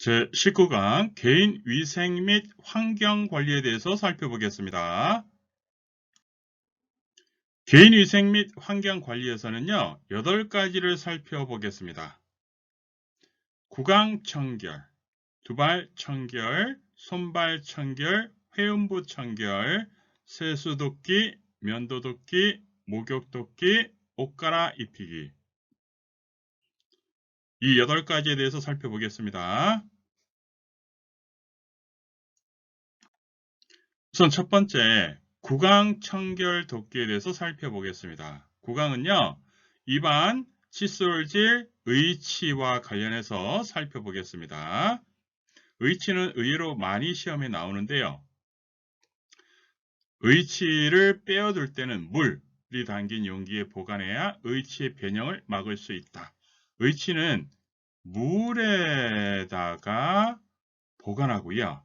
제19강 개인 위생 및 환경 관리에 대해서 살펴보겠습니다. 개인 위생 및 환경 관리에서는요, 8가지를 살펴보겠습니다. 구강 청결, 두발 청결, 손발 청결, 회음부 청결, 세수 돕기, 면도 돕기, 목욕 돕기, 옷 갈아입히기. 이 8가지에 대해서 살펴보겠습니다. 우선 첫 번째, 구강 청결 돕기에 대해서 살펴보겠습니다. 구강은요, 입안, 칫솔질, 의치와 관련해서 살펴보겠습니다. 의치는 의외로 많이 시험에 나오는데요. 의치를 빼어둘 때는 물이 담긴 용기에 보관해야 의치의 변형을 막을 수 있다. 의치는 물에다가 보관하고요.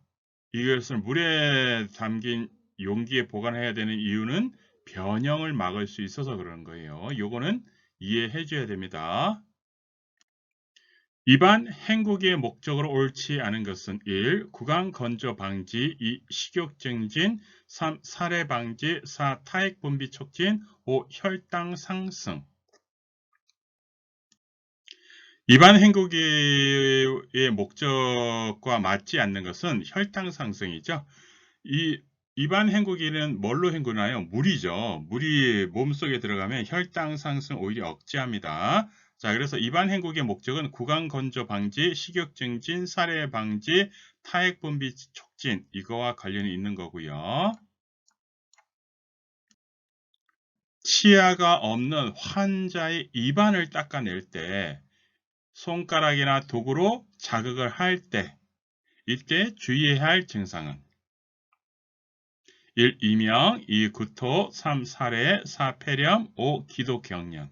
이것을 물에 담긴 용기에 보관해야 되는 이유는 변형을 막을 수 있어서 그런 거예요. 요거는 이해해 줘야 됩니다. 입안 헹구기의 목적으로 옳지 않은 것은 1. 구강 건조 방지, 2. 식욕 증진, 3. 살해 방지, 4. 타액 분비 촉진, 5. 혈당 상승. 입안 헹구기의 목적과 맞지 않는 것은 혈당 상승이죠. 이 입안 헹구기는 뭘로 헹구나요? 물이죠. 물이 몸속에 들어가면 혈당 상승 오히려 억제합니다. 자, 그래서 입안 헹구기의 목적은 구강 건조 방지, 식욕 증진, 살해 방지, 타액 분비 촉진 이거와 관련이 있는 거고요. 치아가 없는 환자의 입안을 닦아낼 때 손가락이나 도구로 자극을 할 때 이때 주의해야 할 증상은 1. 이명, 2. 구토, 3. 살해, 4. 폐렴, 5. 기도경련.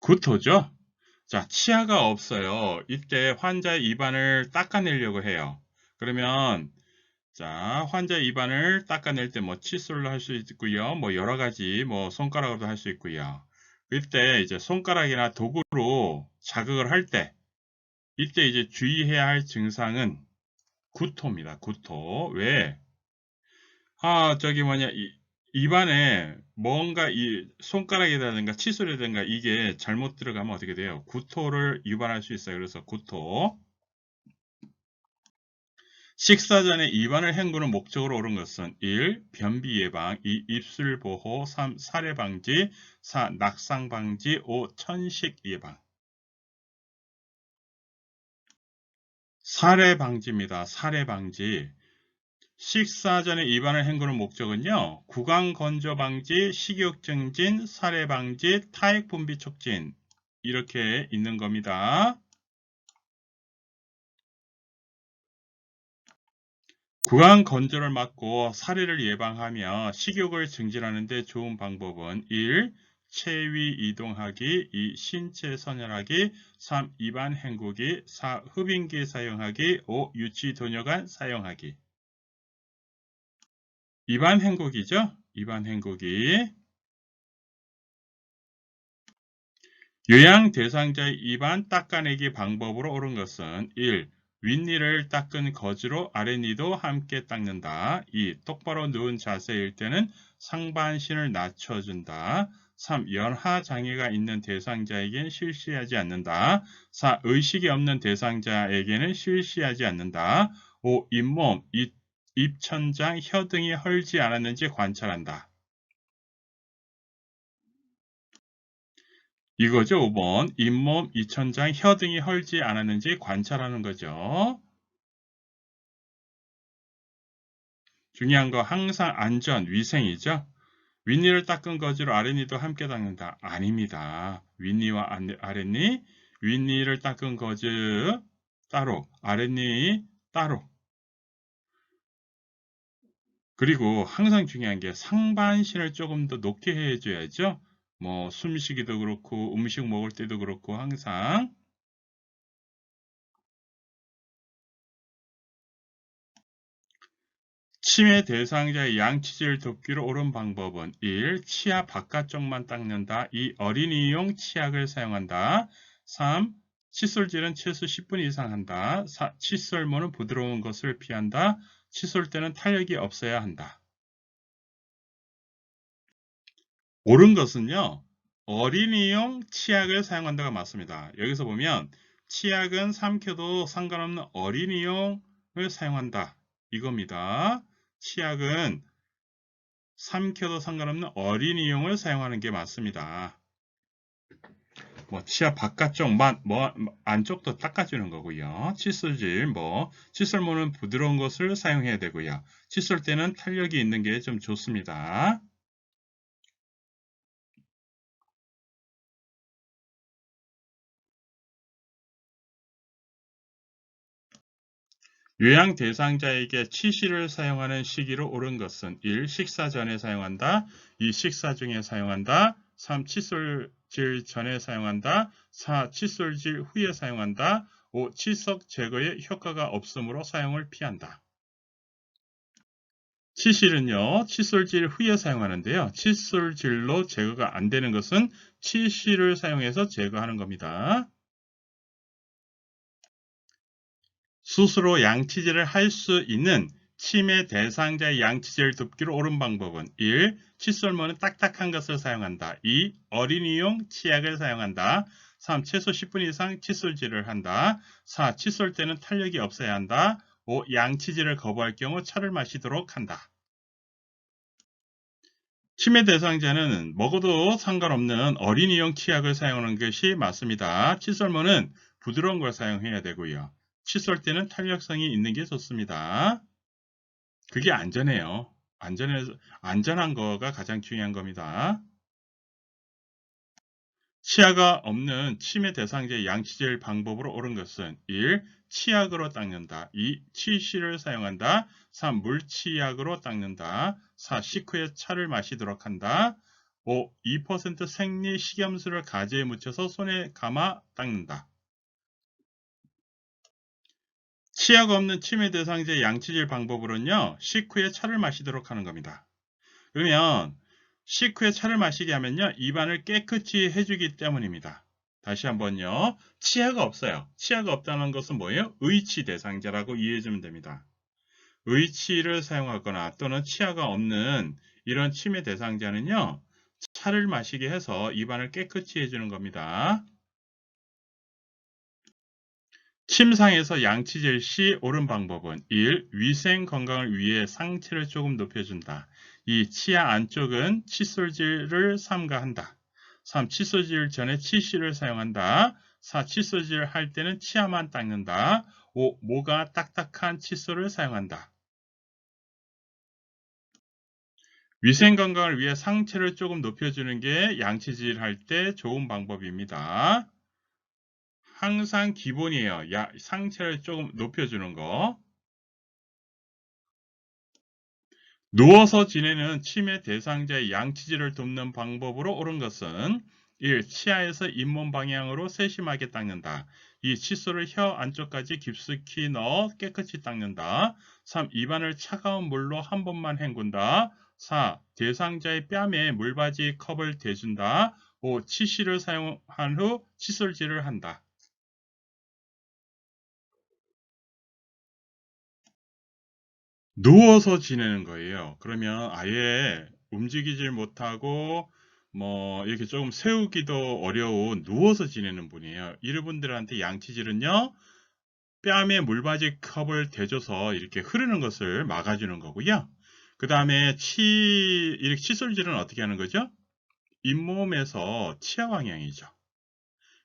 구토죠? 자, 치아가 없어요. 이때 환자의 입안을 닦아내려고 해요. 그러면 자, 환자의 입안을 닦아낼 때 뭐 칫솔로 할 수 있고요. 뭐 여러 가지 뭐 손가락으로도 할 수 있고요. 이때 이제 손가락이나 도구로 자극을 할 때 이때 이제 주의해야 할 증상은 구토입니다. 구토. 왜? 저기 뭐냐, 입안에 뭔가 이 손가락이라든가 칫솔이라든가 이게 잘못 들어가면 어떻게 돼요? 구토를 유발할 수 있어요. 그래서 구토. 식사 전에 입안을 헹구는 목적으로 옳은 것은 1. 변비 예방, 2. 입술 보호, 3. 살해 방지, 4. 낙상 방지, 5. 천식 예방. 살해 방지입니다. 살해 방지. 식사 전에 입안을 헹구는 목적은요. 구강 건조 방지, 식욕 증진, 살해 방지, 타액 분비 촉진 이렇게 있는 겁니다. 구강 건조를 막고 살해를 예방하며 식욕을 증진하는 데 좋은 방법은 1. 체위 이동하기, 2. 신체 선열하기, 3. 입안 헹구기, 4. 흡인기 사용하기, 5. 유치 도뇨관 사용하기. 입안 헹구기죠? 입안 헹구기. 요양 대상자의 입안 닦아내기 방법으로 옳은 것은 1. 윗니를 닦은 거즈로 아랫니도 함께 닦는다. 2. 똑바로 누운 자세일 때는 상반신을 낮춰준다. 3. 연하 장애가 있는 대상자에겐 실시하지 않는다. 4. 의식이 없는 대상자에게는 실시하지 않는다. 5. 잇몸, 입천장, 혀 등이 헐지 않았는지 관찰한다. 이거죠. 5번. 잇몸, 입천장, 혀 등이 헐지 않았는지 관찰하는 거죠. 중요한 거 항상 안전, 위생이죠. 윗니를 닦은 거즈로 아랫니도 함께 닦는다. 아닙니다. 윗니와 아랫니, 윗니를 닦은 거즈 따로, 아랫니 따로. 그리고 항상 중요한 게 상반신을 조금 더 높게 해줘야죠. 뭐 숨쉬기도 그렇고 음식 먹을 때도 그렇고 항상 치매 대상자의 양치질 돕기로 옳은 방법은 1. 치아 바깥쪽만 닦는다. 2. 어린이용 치약을 사용한다. 3. 칫솔질은 최소 10분 이상 한다. 4. 칫솔모는 부드러운 것을 피한다. 칫솔 때는 탄력이 없어야 한다. 옳은 것은요, 어린이용 치약을 사용한다가 맞습니다. 여기서 보면 치약은 삼켜도 상관없는 어린이용을 사용한다. 이겁니다. 치약은 삼켜도 상관없는 어린이용을 사용하는 게 맞습니다. 뭐 치아 바깥쪽만 안쪽도 닦아주는 거고요. 칫솔질 칫솔모는 부드러운 것을 사용해야 되고요. 칫솔 때는 탄력이 있는 게 좀 좋습니다. 요양 대상자에게 치실을 사용하는 시기로 옳은 것은 1. 식사 전에 사용한다. 2. 식사 중에 사용한다. 3. 칫솔질 전에 사용한다. 4. 칫솔질 후에 사용한다. 5. 치석 제거에 효과가 없으므로 사용을 피한다. 치실은요, 칫솔질 후에 사용하는데요. 칫솔질로 제거가 안 되는 것은 치실을 사용해서 제거하는 겁니다. 스스로 양치질을 할 수 있는 치매 대상자의 양치질 돕기로 옳은 방법은 1. 칫솔모는 딱딱한 것을 사용한다. 2. 어린이용 치약을 사용한다. 3. 최소 10분 이상 칫솔질을 한다. 4. 칫솔 때는 탄력이 없어야 한다. 5. 양치질을 거부할 경우 차를 마시도록 한다. 치매 대상자는 먹어도 상관없는 어린이용 치약을 사용하는 것이 맞습니다. 칫솔모는 부드러운 걸 사용해야 되고요. 칫솔 때는 탄력성이 있는 게 좋습니다. 그게 안전해요. 안전한 거가 가장 중요한 겁니다. 치아가 없는 치매 대상자의 양치질 방법으로 옳은 것은 1. 치약으로 닦는다. 2. 치실을 사용한다. 3. 물치약으로 닦는다. 4. 식후에 차를 마시도록 한다. 5. 2% 생리 식염수를 가지에 묻혀서 손에 감아 닦는다. 치약 없는 치매 대상자의 양치질 방법으로는요, 식후에 차를 마시도록 하는 겁니다. 그러면 식후에 차를 마시게 하면요, 입안을 깨끗이 해주기 때문입니다. 다시 한번요, 치아가 없어요. 치아가 없다는 것은 뭐예요? 의치 대상자라고 이해해주면 됩니다. 의치를 사용하거나 또는 치아가 없는 이런 치매 대상자는요, 차를 마시게 해서 입안을 깨끗이 해주는 겁니다. 침상에서 양치질 시 옳은 방법은 1. 위생 건강을 위해 상체를 조금 높여준다. 2. 치아 안쪽은 칫솔질을 삼가한다. 3. 칫솔질 전에 치실을 사용한다. 4. 칫솔질 할 때는 치아만 닦는다. 5. 모가 딱딱한 칫솔을 사용한다. 위생 건강을 위해 상체를 조금 높여주는 게 양치질 할 때 좋은 방법입니다. 항상 기본이에요. 상체를 조금 높여주는 거. 누워서 지내는 치매 대상자의 양치질을 돕는 방법으로 옳은 것은 1. 치아에서 잇몸 방향으로 세심하게 닦는다. 2. 칫솔을 혀 안쪽까지 깊숙이 넣어 깨끗이 닦는다. 3. 입안을 차가운 물로 한 번만 헹군다. 4. 대상자의 뺨에 물받이 컵을 대준다. 5. 치실을 사용한 후 칫솔질을 한다. 누워서 지내는 거예요. 그러면 아예 움직이질 못하고 이렇게 조금 세우기도 어려운 누워서 지내는 분이에요. 이런 분들한테 양치질은요, 뺨에 물받이 컵을 대줘서 이렇게 흐르는 것을 막아주는 거고요. 그 다음에 이렇게 칫솔질은 어떻게 하는 거죠? 잇몸에서 치아 방향이죠.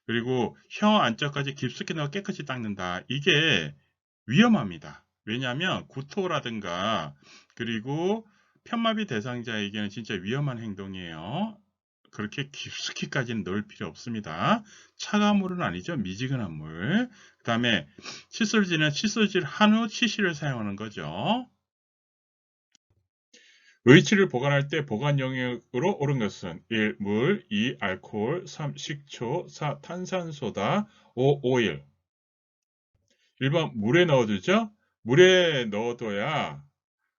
그리고 혀 안쪽까지 깊숙이 넣어 깨끗이 닦는다. 이게 위험합니다. 왜냐하면 구토라든가 그리고 편마비 대상자에게는 진짜 위험한 행동이에요. 그렇게 깊숙이까지는 넣을 필요 없습니다. 차가운 물은 아니죠. 미지근한 물. 그 다음에 칫솔질은 칫솔질 한 후 치실을 사용하는 거죠. 의치를 보관할 때 보관 용액으로 옳은 것은 1. 물, 2. 알코올, 3. 식초, 4. 탄산소다, 5. 오일. 1번 물에 넣어두죠. 물에 넣어둬야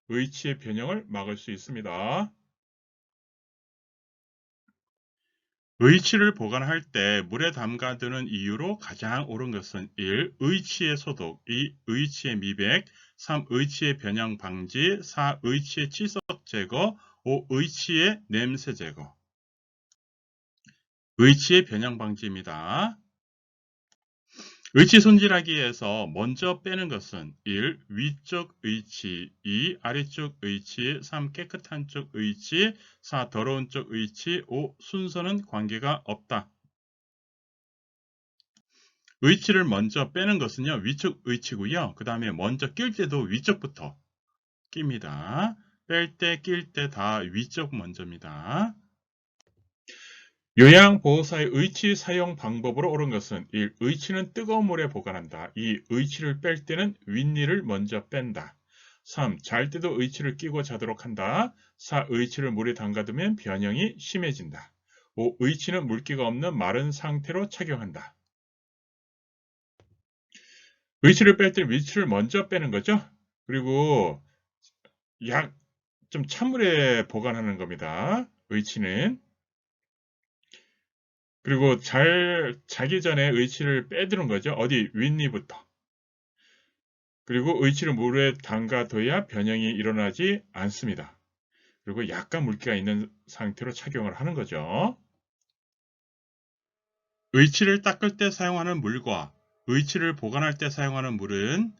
의치의 변형을 막을 수 있습니다. 의치를 보관할 때 물에 담가두는 이유로 가장 옳은 것은 1. 의치의 소독, 2. 의치의 미백, 3. 의치의 변형 방지, 4. 의치의 치석 제거, 5. 의치의 냄새 제거. 의치의 변형 방지입니다. 의치 손질하기에서 먼저 빼는 것은 1. 위쪽 의치, 2. 아래쪽 의치, 3. 깨끗한 쪽 의치, 4. 더러운 쪽 의치, 5. 순서는 관계가 없다. 의치를 먼저 빼는 것은요, 위쪽 의치고요. 그 다음에 먼저 낄 때도 위쪽부터 낍니다. 뺄 때, 낄 때 다 위쪽 먼저입니다. 요양보호사의 의치 사용 방법으로 옳은 것은 1. 의치는 뜨거운 물에 보관한다. 2. 의치를 뺄 때는 윗니를 먼저 뺀다. 3. 잘 때도 의치를 끼고 자도록 한다. 4. 의치를 물에 담가두면 변형이 심해진다. 5. 의치는 물기가 없는 마른 상태로 착용한다. 의치를 뺄 때 위치를 먼저 빼는 거죠. 그리고 약 좀 찬물에 보관하는 겁니다. 의치는. 그리고 자기 전에 의치를 빼두는 거죠. 어디 윗니부터. 그리고 의치를 물에 담가둬야 변형이 일어나지 않습니다. 그리고 약간 물기가 있는 상태로 착용을 하는 거죠. 의치를 닦을 때 사용하는 물과 의치를 보관할 때 사용하는 물은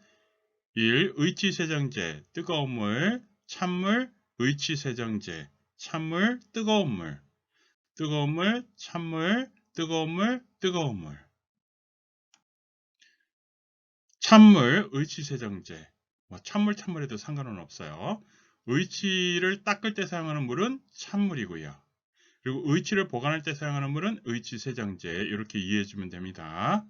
1. 의치세정제, 뜨거운 물, 찬물, 의치세정제, 찬물, 뜨거운 물, 뜨거운 물, 찬물, 뜨거운 물, 뜨거운 물. 찬물, 의치세정제. 찬물해도 상관은 없어요. 의치를 닦을 때 사용하는 물은 찬물이고요. 그리고 의치를 보관할 때 사용하는 물은 의치세정제. 이렇게 이해해 주면 됩니다.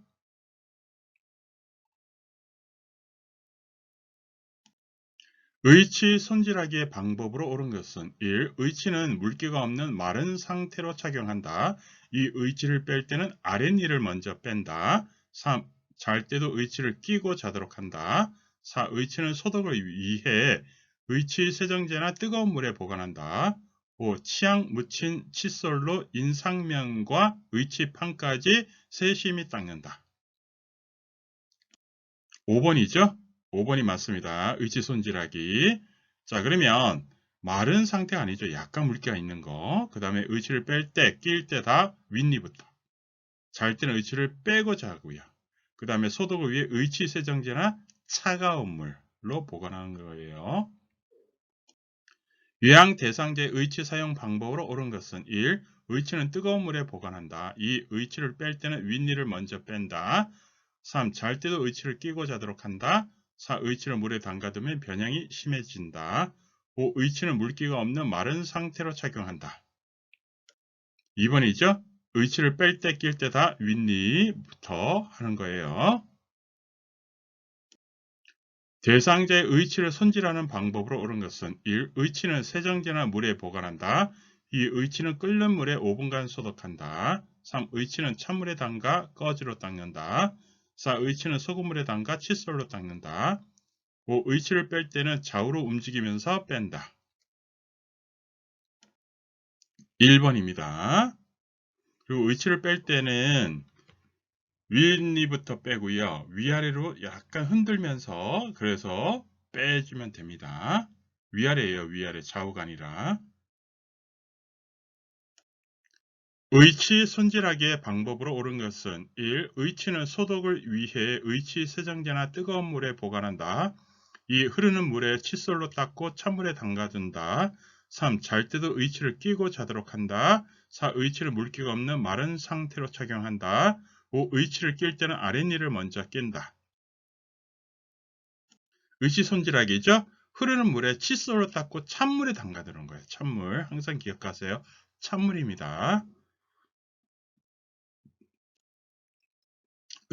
의치 손질하기의 방법으로 옳은 것은 1. 의치는 물기가 없는 마른 상태로 착용한다. 2. 의치를 뺄 때는 아랫니를 먼저 뺀다. 3. 잘 때도 의치를 끼고 자도록 한다. 4. 의치는 소독을 위해 의치 세정제나 뜨거운 물에 보관한다. 5. 치약 묻힌 칫솔로 인상면과 의치판까지 세심히 닦는다. 5번이죠? 5번이 맞습니다. 의치 손질하기. 자, 그러면 마른 상태 아니죠. 약간 물기가 있는 거. 그 다음에 의치를 뺄 때, 낄 때 다 윗니부터. 잘 때는 의치를 빼고 자고요. 그 다음에 소독을 위해 의치 세정제나 차가운 물로 보관하는 거예요. 유양 대상제 의치 사용 방법으로 옳은 것은 1. 의치는 뜨거운 물에 보관한다. 2. 의치를 뺄 때는 윗니를 먼저 뺀다. 3. 잘 때도 의치를 끼고 자도록 한다. 4. 의치를 물에 담가두면 변형이 심해진다. 5. 의치는 물기가 없는 마른 상태로 착용한다. 2번이죠? 의치를 뺄 때, 낄 때 다 윗니부터 하는 거예요. 대상자의 의치를 손질하는 방법으로 옳은 것은 1. 의치는 세정제나 물에 보관한다. 2. 의치는 끓는 물에 5분간 소독한다. 3. 의치는 찬물에 담가 꺼지로 닦는다. 4. 의치는 소금물에 담가 칫솔로 닦는다. 5. 의치를 뺄 때는 좌우로 움직이면서 뺀다. 1번입니다. 그리고 의치를 뺄 때는 윗니부터 빼고요. 위아래로 약간 흔들면서 그래서 빼주면 됩니다. 위아래예요. 위아래. 좌우가 아니라. 의치 손질하기의 방법으로 옳은 것은 1. 의치는 소독을 위해 의치 세정제나 뜨거운 물에 보관한다. 2. 흐르는 물에 칫솔로 닦고 찬물에 담가둔다. 3. 잘 때도 의치를 끼고 자도록 한다. 4. 의치를 물기가 없는 마른 상태로 착용한다. 5. 의치를 낄 때는 아랫니를 먼저 낀다. 의치 손질하기죠. 흐르는 물에 칫솔로 닦고 찬물에 담가두는 거예요. 찬물. 항상 기억하세요. 찬물입니다.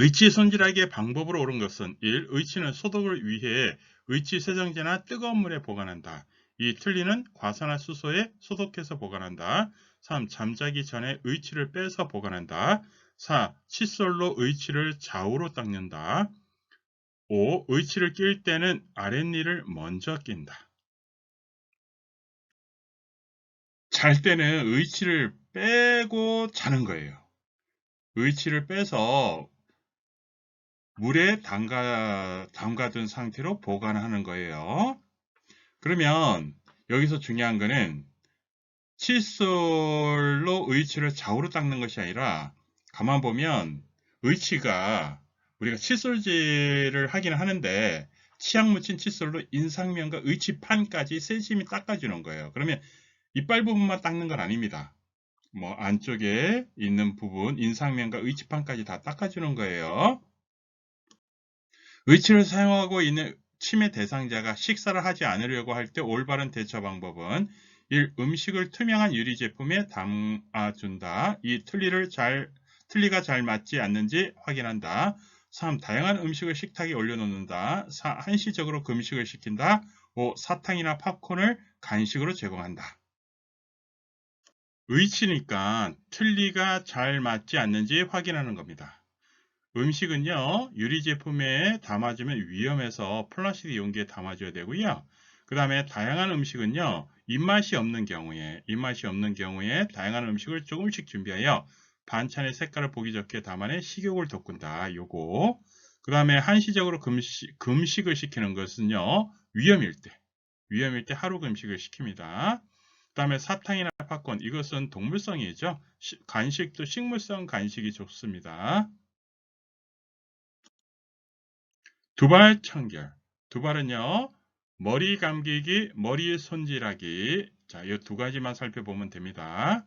의치 손질하기의 방법으로 옳은 것은 1. 의치는 소독을 위해 의치 세정제나 뜨거운 물에 보관한다. 2. 틀니는 과산화 수소에 소독해서 보관한다. 3. 잠자기 전에 의치를 빼서 보관한다. 4. 칫솔로 의치를 좌우로 닦는다. 5. 의치를 낄 때는 아랫니를 먼저 낀다. 잘 때는 의치를 빼고 자는 거예요. 의치를 빼서 물에 담가둔 상태로 보관하는 거예요. 그러면 여기서 중요한 거는 칫솔로 의치를 좌우로 닦는 것이 아니라 가만 보면 의치가 우리가 칫솔질을 하긴 하는데 치약 묻힌 칫솔로 인상면과 의치판까지 세심히 닦아주는 거예요. 그러면 이빨 부분만 닦는 건 아닙니다. 뭐 안쪽에 있는 부분, 인상면과 의치판까지 다 닦아주는 거예요. 의치를 사용하고 있는 치매 대상자가 식사를 하지 않으려고 할 때 올바른 대처 방법은 1. 음식을 투명한 유리 제품에 담아준다. 2. 틀니가 잘 맞지 않는지 확인한다. 3. 다양한 음식을 식탁에 올려놓는다. 4. 한시적으로 금식을 시킨다. 5. 사탕이나 팝콘을 간식으로 제공한다. 의치니까 틀니가 잘 맞지 않는지 확인하는 겁니다. 음식은요, 유리 제품에 담아주면 위험해서 플라스틱 용기에 담아줘야 되고요. 그 다음에 다양한 음식은요, 입맛이 없는 경우에 다양한 음식을 조금씩 준비하여 반찬의 색깔을 보기 좋게 담아내 식욕을 돋군다. 요거. 그 다음에 한시적으로 금식을 시키는 것은요, 위험일 때 하루 금식을 시킵니다. 그 다음에 사탕이나 팝콘, 이것은 동물성이죠. 간식도 식물성 간식이 좋습니다. 두발 청결. 두발은요, 머리 감기기, 머리 손질하기. 자, 이 두 가지만 살펴보면 됩니다.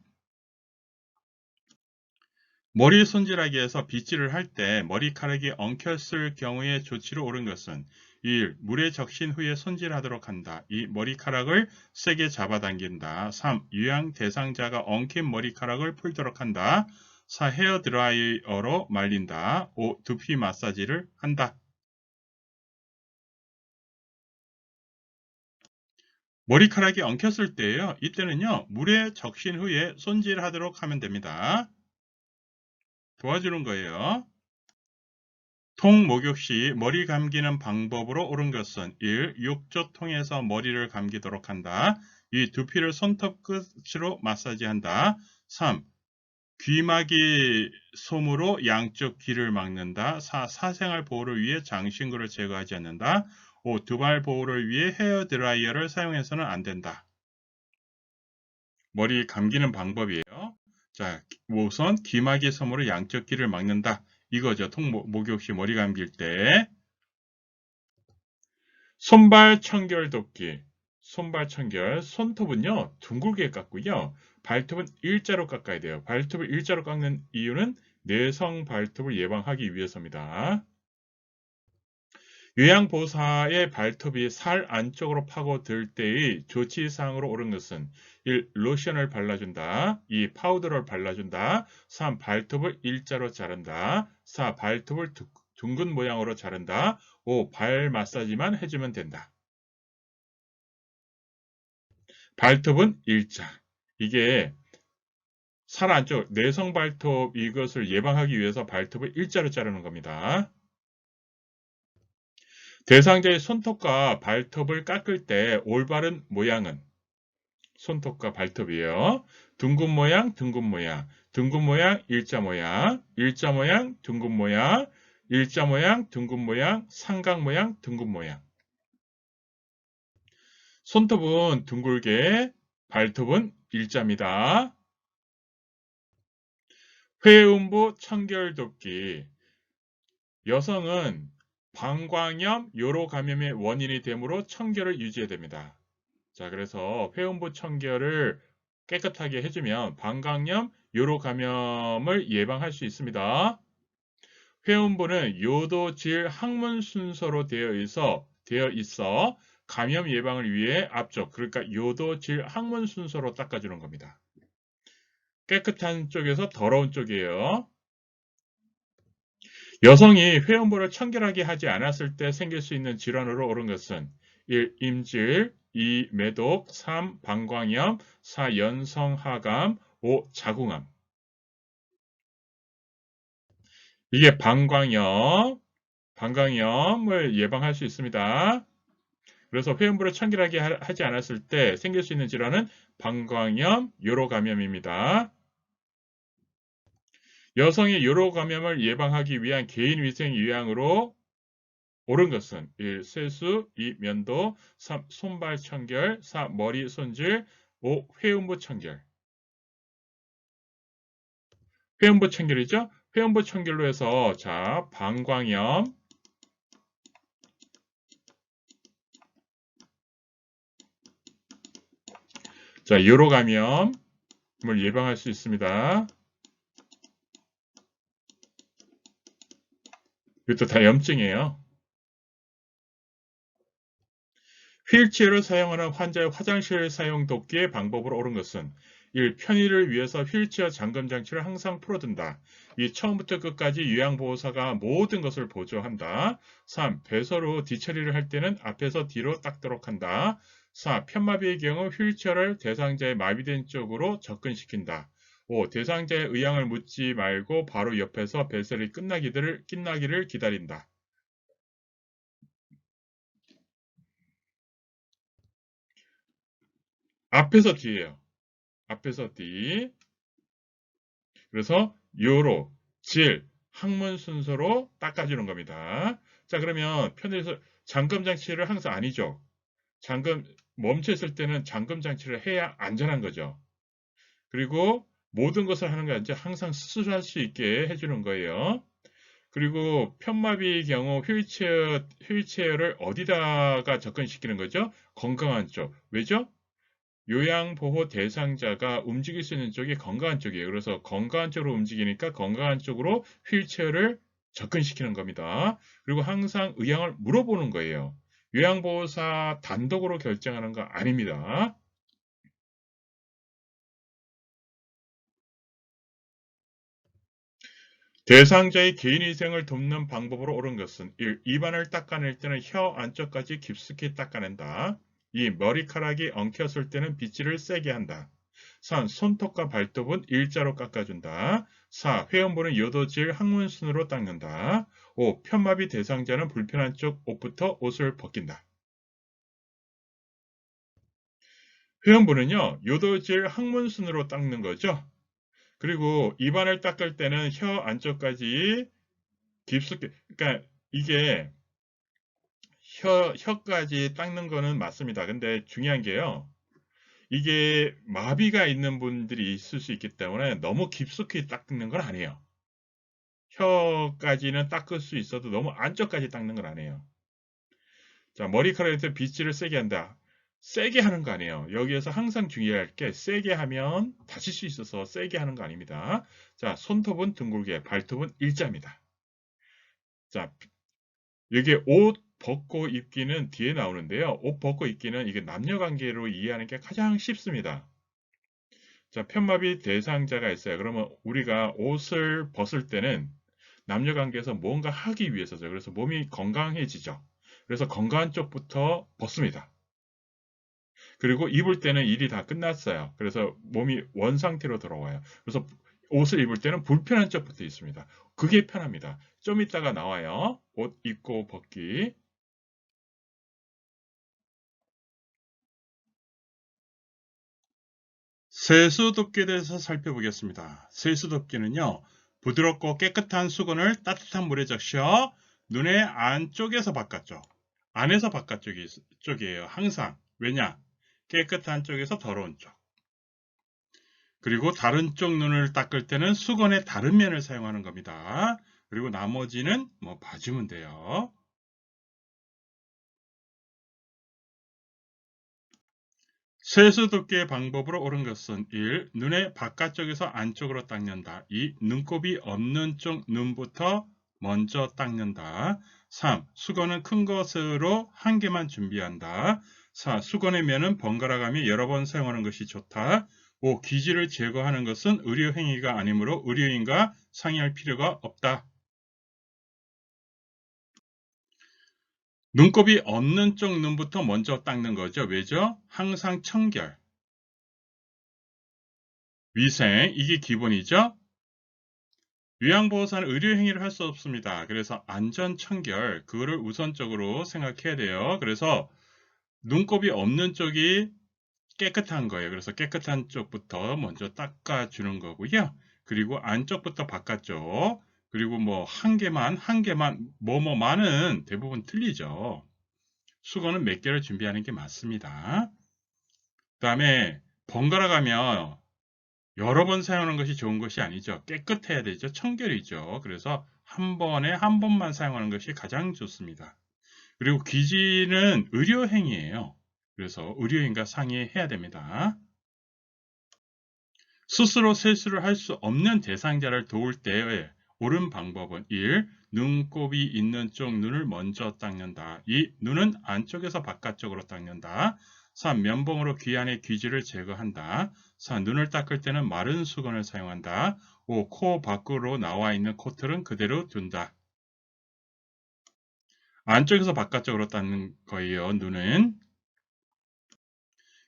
머리 손질하기에서 빗질을 할 때 머리카락이 엉켰을 경우에 조치로 옳은 것은 1. 물에 적신 후에 손질하도록 한다. 2. 머리카락을 세게 잡아당긴다. 3. 유양 대상자가 엉킨 머리카락을 풀도록 한다. 4. 헤어드라이어로 말린다. 5. 두피 마사지를 한다. 머리카락이 엉켰을 때예요. 이때는요, 물에 적신 후에 손질하도록 하면 됩니다. 도와주는 거예요. 통 목욕 시 머리 감기는 방법으로 옳은 것은 1. 욕조통에서 머리를 감기도록 한다. 2. 두피를 손톱 끝으로 마사지한다. 3. 귀마개 솜으로 양쪽 귀를 막는다. 4. 사생활 보호를 위해 장신구를 제거하지 않는다. 5. 두발 보호를 위해 헤어드라이어를 사용해서는 안 된다. 머리 감기는 방법이에요. 자, 우선 귀마개 솜으로 양쪽 귀를 막는다. 이거죠. 목욕 시 머리 감길 때. 손발 청결 돕기. 손발 청결. 손톱은요, 둥글게 깎고요. 발톱은 일자로 깎아야 돼요. 발톱을 일자로 깎는 이유는 내성 발톱을 예방하기 위해서입니다. 요양보호사의 발톱이 살 안쪽으로 파고들 때의 조치사항으로 옳은 것은 1. 로션을 발라준다. 2. 파우더를 발라준다. 3. 발톱을 일자로 자른다. 4. 발톱을 둥근 모양으로 자른다. 5. 발 마사지만 해주면 된다. 발톱은 일자. 이게 살 안쪽 내성 발톱 이것을 예방하기 위해서 발톱을 일자로 자르는 겁니다. 대상자의 손톱과 발톱을 깎을 때 올바른 모양은 손톱과 발톱이에요. 둥근 모양, 둥근 모양, 둥근 모양, 일자 모양, 일자 모양, 둥근 모양, 일자 모양, 둥근 모양, 삼각 모양, 둥근 모양. 손톱은 둥글게, 발톱은 일자입니다. 회음부 청결 돕기. 여성은 방광염, 요로 감염의 원인이 되므로 청결을 유지해야 됩니다. 자, 그래서 회음부 청결을 깨끗하게 해주면 방광염, 요로 감염을 예방할 수 있습니다. 회음부는 요도질 항문 순서로 되어 있어 감염 예방을 위해 앞쪽, 그러니까 요도질 항문 순서로 닦아주는 겁니다. 깨끗한 쪽에서 더러운 쪽이에요. 여성이 회음부를 청결하게 하지 않았을 때 생길 수 있는 질환으로 옳은 것은 1. 임질, 2. 매독, 3. 방광염, 4. 연성하감, 5. 자궁암. 이게 방광염을 예방할 수 있습니다. 그래서 회음부를 청결하게 하지 않았을 때 생길 수 있는 질환은 방광염, 요로감염입니다. 여성의 요로감염을 예방하기 위한 개인위생 요양으로 옳은 것은 1. 세수, 2. 면도, 3. 손발 청결, 4. 머리 손질, 5. 회음부 청결. 회음부 청결이죠? 회음부 청결로 해서 자, 방광염, 자, 요로감염을 예방할 수 있습니다. 이것도 다 염증이에요. 휠체어를 사용하는 환자의 화장실 사용 돕기의 방법으로 옳은 것은 1. 편의를 위해서 휠체어 잠금 장치를 항상 풀어둔다. 2. 처음부터 끝까지 요양보호사가 모든 것을 보조한다. 3. 배서로 뒤처리를 할 때는 앞에서 뒤로 닦도록 한다. 4. 편마비의 경우 휠체어를 대상자의 마비된 쪽으로 접근시킨다. 5. 대상자의 의향을 묻지 말고 바로 옆에서 배설이 끝나기를 기다린다. 앞에서 뒤에요. 앞에서 뒤. 그래서 요로, 질, 항문 순서로 닦아주는 겁니다. 자, 그러면 편의에서 잠금 장치를 항상 아니죠. 멈춰 있을 때는 잠금 장치를 해야 안전한 거죠. 그리고 모든 것을 하는 게 아니라 항상 수술할 수 있게 해주는 거예요. 그리고 편마비의 경우 휠체어를 어디다가 접근시키는 거죠? 건강한 쪽. 왜죠? 요양보호 대상자가 움직일 수 있는 쪽이 건강한 쪽이에요. 그래서 건강한 쪽으로 움직이니까 건강한 쪽으로 휠체어를 접근시키는 겁니다. 그리고 항상 의향을 물어보는 거예요. 요양보호사 단독으로 결정하는 거 아닙니다. 대상자의 개인위생을 돕는 방법으로 옳은 것은 1. 입안을 닦아낼 때는 혀 안쪽까지 깊숙이 닦아낸다. 2. 머리카락이 엉켰을 때는 빗질을 세게 한다. 3. 손톱과 발톱은 일자로 깎아준다. 4. 회음부는 요도질 항문순으로 닦는다. 5. 편마비 대상자는 불편한 쪽 옷부터 옷을 벗긴다. 회음부는요, 요도질 항문순으로 닦는 거죠. 그리고 입안을 닦을 때는 혀 안쪽까지 깊숙이, 그러니까 이게 혀까지 닦는 거는 맞습니다. 근데 중요한 게요. 이게 마비가 있는 분들이 있을 수 있기 때문에 너무 깊숙이 닦는 건 아니에요. 혀까지는 닦을 수 있어도 너무 안쪽까지 닦는 건 아니에요. 자, 머리카락에서 빗질을 세게 한다. 세게 하는 거 아니에요. 여기에서 항상 주의할 게 세게 하면 다칠 수 있어서 세게 하는 거 아닙니다. 자, 손톱은 둥글게, 발톱은 일자입니다. 자, 여기 옷 벗고 입기는 뒤에 나오는데요. 옷 벗고 입기는 이게 남녀 관계로 이해하는 게 가장 쉽습니다. 자, 편마비 대상자가 있어요. 그러면 우리가 옷을 벗을 때는 남녀 관계에서 뭔가 하기 위해서죠. 그래서 몸이 건강해지죠. 그래서 건강한 쪽부터 벗습니다. 그리고 입을 때는 일이 다 끝났어요. 그래서 몸이 원 상태로 돌아와요. 그래서 옷을 입을 때는 불편한 쪽부터 있습니다. 그게 편합니다. 좀 이따가 나와요. 옷 입고 벗기. 세수덮개에 대해서 살펴보겠습니다. 세수덮개는요, 부드럽고 깨끗한 수건을 따뜻한 물에 적셔 눈의 안쪽에서 바깥쪽, 안에서 쪽이에요. 항상. 왜냐? 깨끗한 쪽에서 더러운 쪽. 그리고 다른 쪽 눈을 닦을 때는 수건의 다른 면을 사용하는 겁니다. 그리고 나머지는 뭐 봐주면 돼요. 세수덮개의 방법으로 옳은 것은 1. 눈의 바깥쪽에서 안쪽으로 닦는다. 2. 눈곱이 없는 쪽 눈부터 먼저 닦는다. 3. 수건은 큰 것으로 한 개만 준비한다. 4. 수건의 면은 번갈아가며 여러 번 사용하는 것이 좋다. 5. 기지를 제거하는 것은 의료행위가 아니므로 의료인과 상의할 필요가 없다. 눈곱이 없는 쪽 눈부터 먼저 닦는 거죠. 왜죠? 항상 청결. 위생, 이게 기본이죠. 요양보호사는 의료행위를 할 수 없습니다. 그래서 안전 청결, 그거를 우선적으로 생각해야 돼요. 그래서 눈곱이 없는 쪽이 깨끗한 거예요. 그래서 깨끗한 쪽부터 먼저 닦아주는 거고요. 그리고 안쪽부터 바깥쪽, 그리고 뭐 한 개만, 뭐뭐만은 대부분 틀리죠. 수건은 몇 개를 준비하는 게 맞습니다. 그 다음에 번갈아 가며 여러 번 사용하는 것이 좋은 것이 아니죠. 깨끗해야 되죠. 청결이죠. 그래서 한 번에 한 번만 사용하는 것이 가장 좋습니다. 그리고 귀지는 의료행위예요. 그래서 의료인과 상의해야 됩니다. 스스로 세수를 할 수 없는 대상자를 도울 때의 옳은 방법은 1. 눈곱이 있는 쪽 눈을 먼저 닦는다. 2. 눈은 안쪽에서 바깥쪽으로 닦는다. 3. 면봉으로 귀 안의 귀지를 제거한다. 4. 눈을 닦을 때는 마른 수건을 사용한다. 5. 코 밖으로 나와 있는 코털은 그대로 둔다. 안쪽에서 바깥쪽으로 닦는 거예요. 눈은.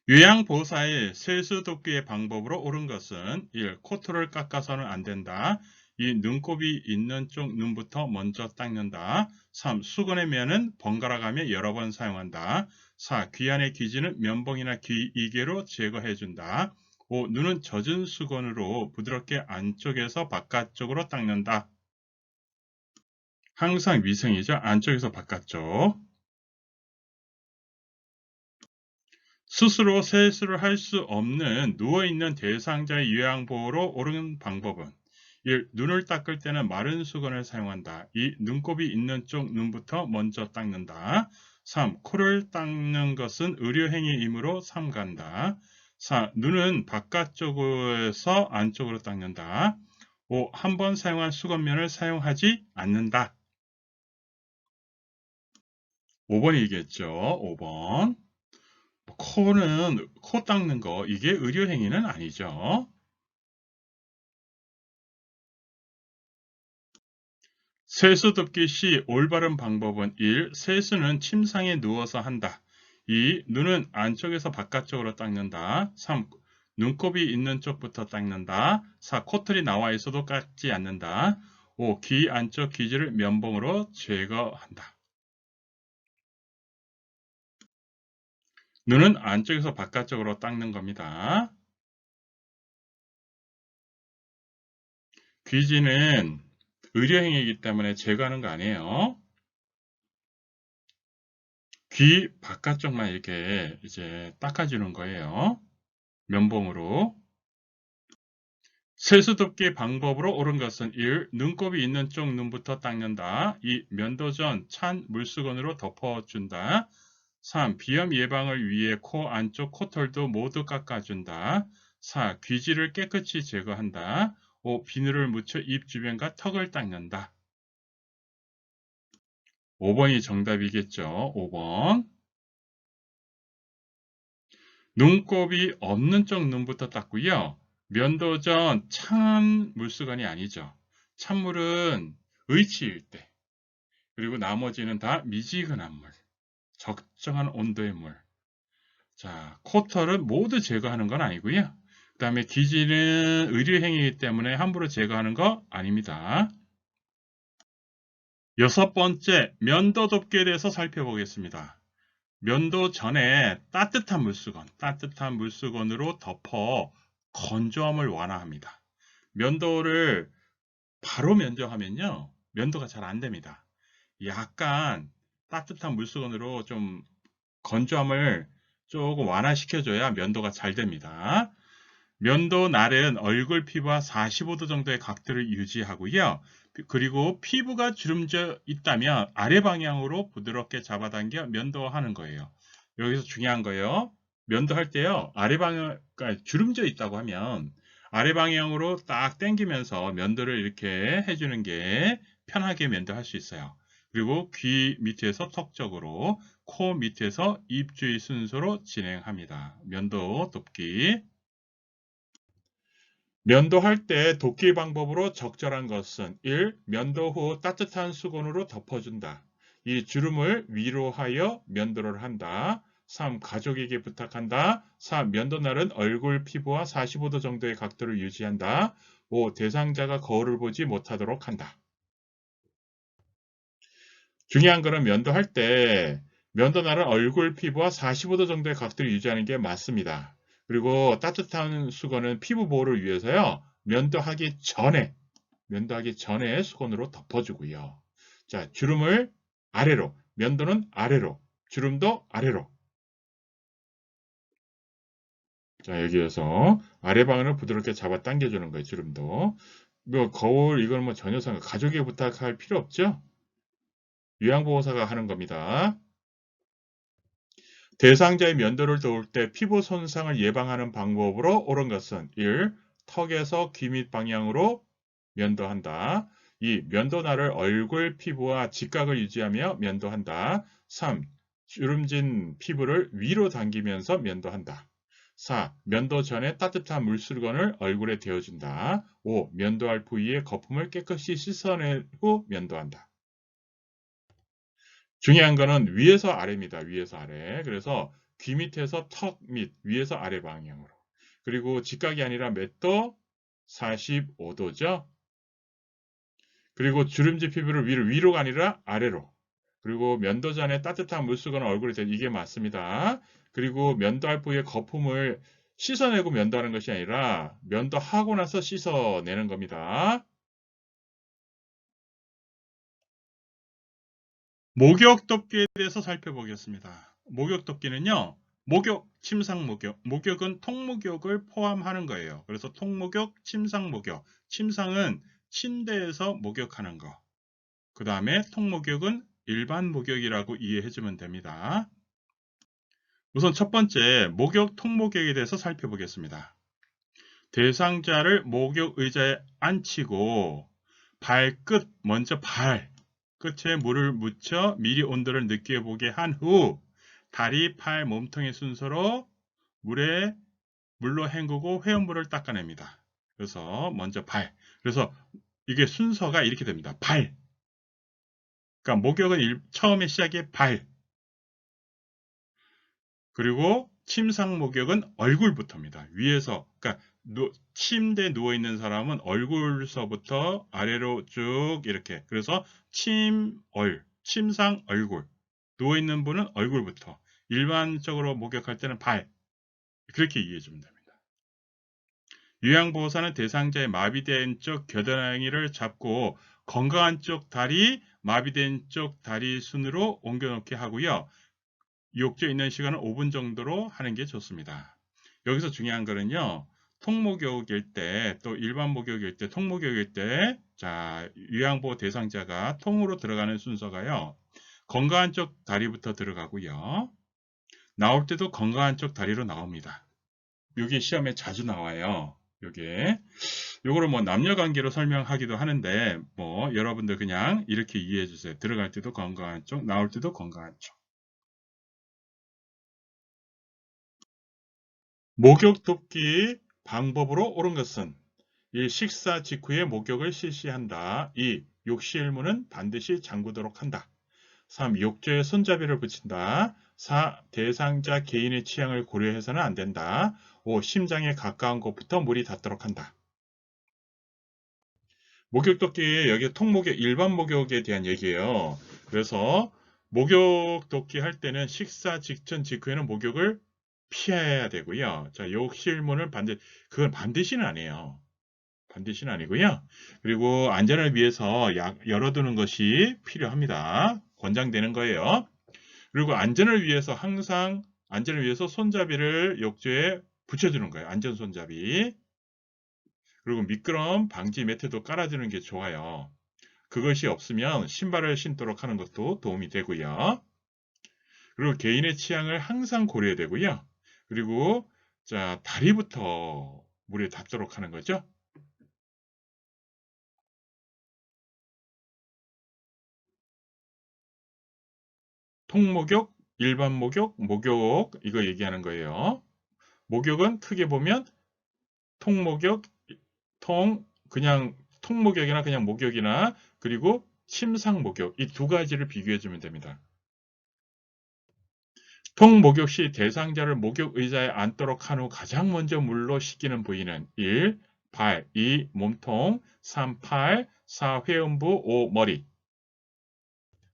요양보호사의 세수도끼의 방법으로 옳은 것은 1. 코털을 깎아서는 안 된다. 2. 눈곱이 있는 쪽 눈부터 먼저 닦는다. 3. 수건의 면은 번갈아 가며 여러 번 사용한다. 4. 귀 안의 귀지는 면봉이나 귀 이개로 제거해준다. 5. 눈은 젖은 수건으로 부드럽게 안쪽에서 바깥쪽으로 닦는다. 항상 위생이죠. 안쪽에서 바깥쪽. 스스로 세수를 할 수 없는 누워있는 대상자의 요양보호로 옳은 방법은 1. 눈을 닦을 때는 마른 수건을 사용한다. 2. 눈곱이 있는 쪽 눈부터 먼저 닦는다. 3. 코를 닦는 것은 의료행위이므로 삼간다. 4. 눈은 바깥쪽에서 안쪽으로 닦는다. 5. 한 번 사용한 수건면을 사용하지 않는다. 5번이겠죠. 5번. 코 닦는 거, 이게 의료행위는 아니죠. 세수 덮기 시 올바른 방법은 1. 세수는 침상에 누워서 한다. 2. 눈은 안쪽에서 바깥쪽으로 닦는다. 3. 눈곱이 있는 쪽부터 닦는다. 4. 코털이 나와 있어도 깎지 않는다. 5. 귀 안쪽 귀지를 면봉으로 제거한다. 눈은 안쪽에서 바깥쪽으로 닦는 겁니다. 귀지는 의료행위이기 때문에 제거하는 거 아니에요. 귀 바깥쪽만 이렇게 이제 닦아주는 거예요. 면봉으로. 세수덮기 방법으로 옳은 것은 1. 눈곱이 있는 쪽 눈부터 닦는다. 2. 면도 전 찬 물수건으로 덮어준다. 3. 비염 예방을 위해 코 안쪽 코털도 모두 깎아준다. 4. 귀지를 깨끗이 제거한다. 5. 비누를 묻혀 입 주변과 턱을 닦는다. 5번이 정답이겠죠. 5번. 눈곱이 없는 쪽 눈부터 닦고요. 면도 전 찬 물수건이 아니죠. 찬물은 의치일 때. 그리고 나머지는 다 미지근한 물. 적정한 온도의 물. 자, 코털은 모두 제거하는 건 아니고요. 그 다음에 귀지는 의료행위이기 때문에 함부로 제거하는 거 아닙니다. 6번째, 면도 돕기에 대해서 살펴보겠습니다. 면도 전에 따뜻한 물수건으로 덮어 건조함을 완화합니다. 면도를 바로 면도하면요, 면도가 잘 안 됩니다. 약간 따뜻한 물수건으로 좀 건조함을 조금 완화시켜줘야 면도가 잘 됩니다. 면도 날은 얼굴 피부와 45도 정도의 각도를 유지하고요. 그리고 피부가 주름져 있다면 아래 방향으로 부드럽게 잡아당겨 면도하는 거예요. 여기서 중요한 거예요. 면도할 때요. 아래 방향, 그러니까 주름져 있다고 하면 아래 방향으로 딱 당기면서 면도를 이렇게 해주는 게 편하게 면도할 수 있어요. 그리고 귀 밑에서 턱 쪽으로, 코 밑에서 입 주위 순서로 진행합니다. 면도 돕기. 면도할 때 돕기 방법으로 적절한 것은 1. 면도 후 따뜻한 수건으로 덮어준다. 2. 주름을 위로 하여 면도를 한다. 3. 가족에게 부탁한다. 4. 면도날은 얼굴 피부와 45도 정도의 각도를 유지한다. 5. 대상자가 거울을 보지 못하도록 한다. 중요한 거는 면도할 때 면도날은 얼굴 피부와 45도 정도의 각도를 유지하는 게 맞습니다. 그리고 따뜻한 수건은 피부 보호를 위해서요. 면도하기 전에 수건으로 덮어주고요. 자, 주름을 아래로, 면도는 아래로, 주름도 아래로. 자, 여기에서 아래 방향을 부드럽게 잡아 당겨주는 거예요, 주름도. 뭐, 거울, 이건 뭐 전혀 가족에 부탁할 필요 없죠? 요양보호사가 하는 겁니다. 대상자의 면도를 도울 때 피부 손상을 예방하는 방법으로 옳은 것은 1. 턱에서 귀 밑 방향으로 면도한다. 2. 면도날을 얼굴 피부와 직각을 유지하며 면도한다. 3. 주름진 피부를 위로 당기면서 면도한다. 4. 면도 전에 따뜻한 물수건을 얼굴에 대어준다. 5. 면도할 부위의 거품을 깨끗이 씻어낸 후 면도한다. 중요한 거는 위에서 아래입니다. 위에서 아래. 그래서 귀 밑에서 턱 밑, 위에서 아래 방향으로. 그리고 직각이 아니라 몇 도? 45도죠. 그리고 주름지 피부를 위로가 아니라 아래로. 그리고 면도 전에 따뜻한 물수건을 얼굴에 대 이게 맞습니다. 그리고 면도할 부위의 거품을 씻어내고 면도하는 것이 아니라 면도하고 나서 씻어내는 겁니다. 목욕덮개에 대해서 살펴보겠습니다. 목욕덮개는요. 목욕, 침상목욕. 목욕은 통목욕을 포함하는 거예요. 그래서 통목욕, 침상목욕. 침상은 침대에서 목욕하는 거. 그 다음에 통목욕은 일반 목욕이라고 이해해주면 됩니다. 우선 첫 번째, 목욕, 통목욕에 대해서 살펴보겠습니다. 대상자를 목욕 의자에 앉히고 발끝, 먼저 발 끝에 물을 묻혀 미리 온도를 느껴보게 한 후 다리, 팔, 몸통의 순서로 물로 헹구고 회원물을 닦아냅니다. 그래서 먼저 발. 그래서 이게 순서가 이렇게 됩니다. 발. 그러니까 목욕은 처음에 시작이 발. 그리고 침상 목욕은 얼굴부터입니다. 위에서, 그러니까 침대에 누워있는 사람은 얼굴서부터 아래로 쭉 이렇게. 그래서 침상, 얼굴. 누워있는 분은 얼굴부터. 일반적으로 목욕할 때는 발. 그렇게 이해해주면 됩니다. 요양보호사는 대상자의 마비된 쪽 겨드랑이를 잡고 건강한 쪽 다리, 마비된 쪽 다리 순으로 옮겨놓게 하고요. 욕조에 있는 시간은 5분 정도로 하는 게 좋습니다. 여기서 중요한 거는요. 통목욕일 때, 또 일반 목욕일 때, 통목욕일 때, 자, 요양보호 대상자가 통으로 들어가는 순서가요. 건강한 쪽 다리부터 들어가고요. 나올 때도 건강한 쪽 다리로 나옵니다. 이게 시험에 자주 나와요. 요거를 뭐 남녀 관계로 설명하기도 하는데, 뭐 여러분들 그냥 이렇게 이해해 주세요. 들어갈 때도 건강한 쪽, 나올 때도 건강한 쪽. 목욕 돕기 방법으로 옳은 것은 1. 식사 직후에 목욕을 실시한다. 2. 욕실 문은 반드시 잠그도록 한다. 3. 욕조에 손잡이를 붙인다. 4. 대상자 개인의 취향을 고려해서는 안 된다. 5. 심장에 가까운 곳부터 물이 닿도록 한다. 목욕 돕기 여기 통목욕 일반 목욕에 대한 얘기예요. 그래서 목욕 돕기 할 때는 식사 직전 직후에는 목욕을 피해야 되고요. 자, 욕실 문을 그건 반드시는 아니에요. 반드시는 아니고요. 그리고 안전을 위해서 열어두는 것이 필요합니다. 권장되는 거예요. 그리고 안전을 위해서 손잡이를 욕조에 붙여주는 거예요. 안전 손잡이. 그리고 미끄럼 방지 매트도 깔아주는 게 좋아요. 그것이 없으면 신발을 신도록 하는 것도 도움이 되고요. 그리고 개인의 취향을 항상 고려해야 되고요. 그리고 자, 다리부터 물에 닿도록 하는 거죠. 통목욕, 일반 목욕 이거 얘기하는 거예요. 목욕은 크게 보면 통목욕, 그냥 통목욕이나 그냥 목욕이나 그리고 침상목욕 이 두 가지를 비교해 주면 됩니다. 통목욕 시 대상자를 목욕 의자에 앉도록 한 후 가장 먼저 물로 씻기는 부위는 1. 발, 2. 몸통, 3. 팔, 4. 회음부, 5. 머리.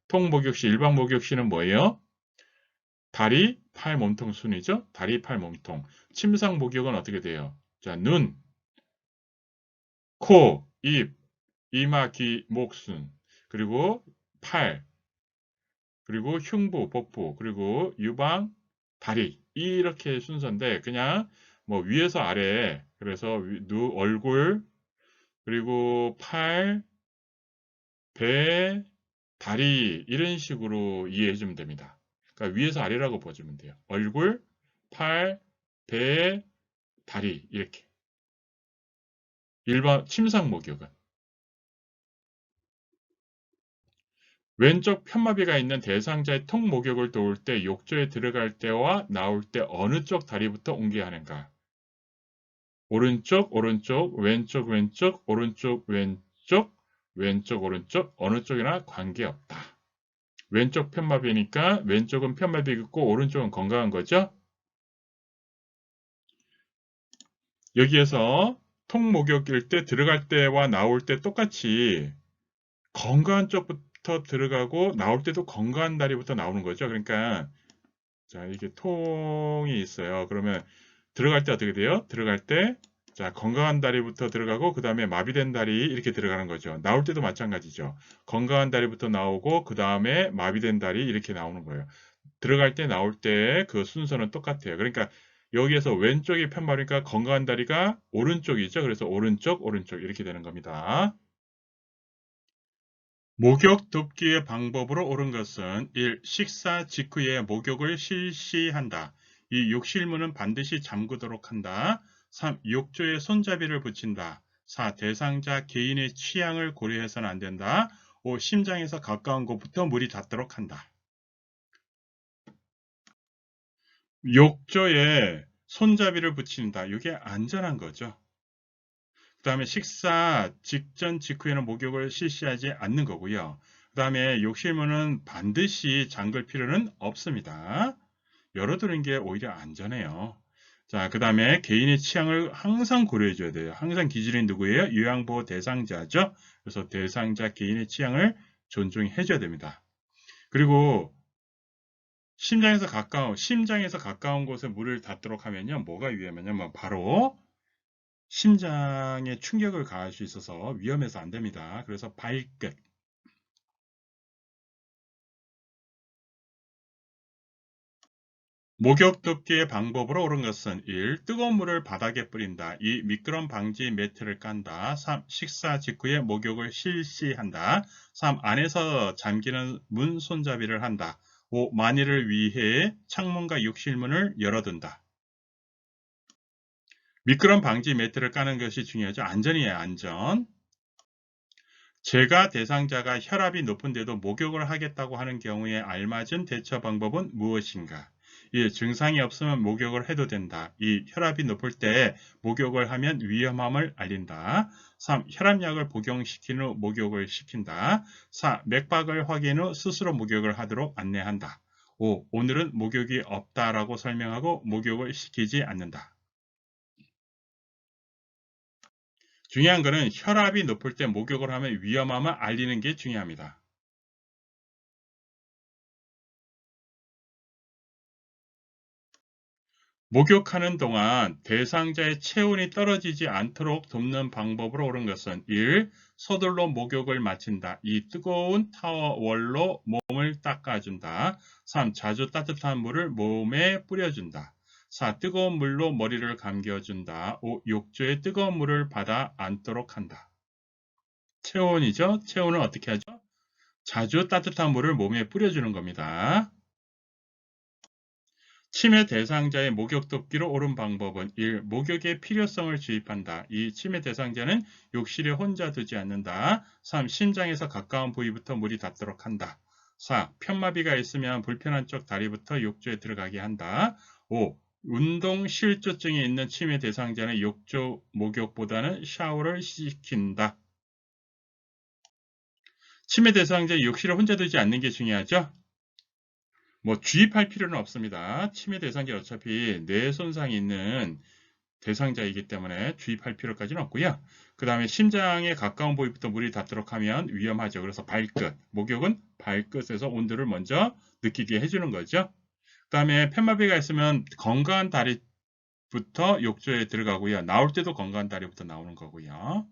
통목욕 시, 일반 목욕 시는 뭐예요? 다리, 팔, 몸통 순이죠. 다리, 팔, 몸통. 침상 목욕은 어떻게 돼요? 자, 눈, 코, 입, 이마, 귀, 목, 순. 그리고 팔, 그리고 흉부, 복부, 그리고 유방, 다리. 이렇게 순서인데 그냥 뭐 위에서 아래 그래서 얼굴, 그리고 팔, 배, 다리 이런 식으로 이해해 주면 됩니다. 그러니까 위에서 아래라고 보시면 돼요. 얼굴, 팔, 배, 다리 이렇게. 일반 침상 목욕은 왼쪽 편마비가 있는 대상자의 통 목욕을 도울 때 욕조에 들어갈 때와 나올 때 어느 쪽 다리부터 옮겨야 하는가? 오른쪽, 오른쪽, 왼쪽, 왼쪽, 오른쪽, 왼쪽, 왼쪽, 오른쪽 어느 쪽이나 관계없다. 왼쪽 편마비니까 왼쪽은 편마비 있고 오른쪽은 건강한 거죠. 여기에서 통 목욕일 때 들어갈 때와 나올 때 똑같이 건강한 쪽부터 들어가고 나올 때도 건강한 다리부터 나오는 거죠. 그러니까 자 이게 통이 있어요. 그러면 들어갈 때 어떻게 돼요? 들어갈 때 자, 건강한 다리부터 들어가고 그 다음에 마비된 다리 이렇게 들어가는 거죠. 나올 때도 마찬가지죠. 건강한 다리부터 나오고 그 다음에 마비된 다리 이렇게 나오는 거예요. 들어갈 때 나올 때 그 순서는 똑같아요. 그러니까 여기에서 왼쪽이 편말이니까 건강한 다리가 오른쪽이죠. 그래서 오른쪽, 오른쪽 이렇게 되는 겁니다. 목욕 돕기의 방법으로 옳은 것은 1. 식사 직후에 목욕을 실시한다. 2. 욕실문은 반드시 잠그도록 한다. 3. 욕조에 손잡이를 붙인다. 4. 대상자 개인의 취향을 고려해서는 안 된다. 5. 심장에서 가까운 곳부터 물이 닿도록 한다. 욕조에 손잡이를 붙인다. 이게 안전한 거죠. 그 다음에 식사 직전 직후에는 목욕을 실시하지 않는 거고요. 그 다음에 욕실문은 반드시 잠글 필요는 없습니다. 열어두는 게 오히려 안전해요. 자, 그 다음에 개인의 취향을 항상 고려해 줘야 돼요. 항상 기준이 누구예요? 요양보호 대상자죠. 그래서 대상자 개인의 취향을 존중해 줘야 됩니다. 그리고 심장에서 가까운 곳에 물을 닿도록 하면요. 뭐가 위험하냐면 바로 심장에 충격을 가할 수 있어서 위험해서 안 됩니다. 그래서 발끝. 목욕 돕기의 방법으로 옳은 것은 1. 뜨거운 물을 바닥에 뿌린다. 2. 미끄럼 방지 매트를 깐다. 3. 식사 직후에 목욕을 실시한다. 3. 안에서 잠기는 문 손잡이를 한다. 5. 만일을 위해 창문과 욕실문을 열어둔다. 미끄럼 방지 매트를 까는 것이 중요하죠. 안전이에요, 안전. 제가 대상자가 혈압이 높은데도 목욕을 하겠다고 하는 경우에 알맞은 대처 방법은 무엇인가? 1. 증상이 없으면 목욕을 해도 된다. 2. 혈압이 높을 때 목욕을 하면 위험함을 알린다. 3. 혈압약을 복용시킨 후 목욕을 시킨다. 4. 맥박을 확인 후 스스로 목욕을 하도록 안내한다. 5. 오늘은 목욕이 없다라고 설명하고 목욕을 시키지 않는다. 중요한 거는 혈압이 높을 때 목욕을 하면 위험함을 알리는 게 중요합니다. 목욕하는 동안 대상자의 체온이 떨어지지 않도록 돕는 방법으로 옳은 것은 1. 서둘러 목욕을 마친다. 2. 뜨거운 타월로 몸을 닦아준다. 3. 자주 따뜻한 물을 몸에 뿌려준다. 4. 뜨거운 물로 머리를 감겨준다. 5. 욕조에 뜨거운 물을 받아 앉도록 한다. 체온이죠. 체온은 어떻게 하죠? 자주 따뜻한 물을 몸에 뿌려주는 겁니다. 치매 대상자의 목욕 돕기로 옳은 방법은 1. 목욕의 필요성을 주입한다. 2. 치매 대상자는 욕실에 혼자 두지 않는다. 3. 심장에서 가까운 부위부터 물이 닿도록 한다. 4. 편마비가 있으면 불편한 쪽 다리부터 욕조에 들어가게 한다. 5. 운동 실조증이 있는 치매 대상자는 욕조 목욕보다는 샤워를 시킨다. 치매 대상자의 욕실을 혼자 두지 않는 게 중요하죠. 뭐 주입할 필요는 없습니다. 치매 대상자 어차피 뇌 손상이 있는 대상자이기 때문에 주입할 필요까지는 없고요. 그 다음에 심장에 가까운 부위부터 물이 닿도록 하면 위험하죠. 그래서 발끝, 목욕은 발끝에서 온도를 먼저 느끼게 해주는 거죠. 다음에 편마비가 있으면 건강한 다리부터 욕조에 들어가고요. 나올 때도 건강한 다리부터 나오는 거고요.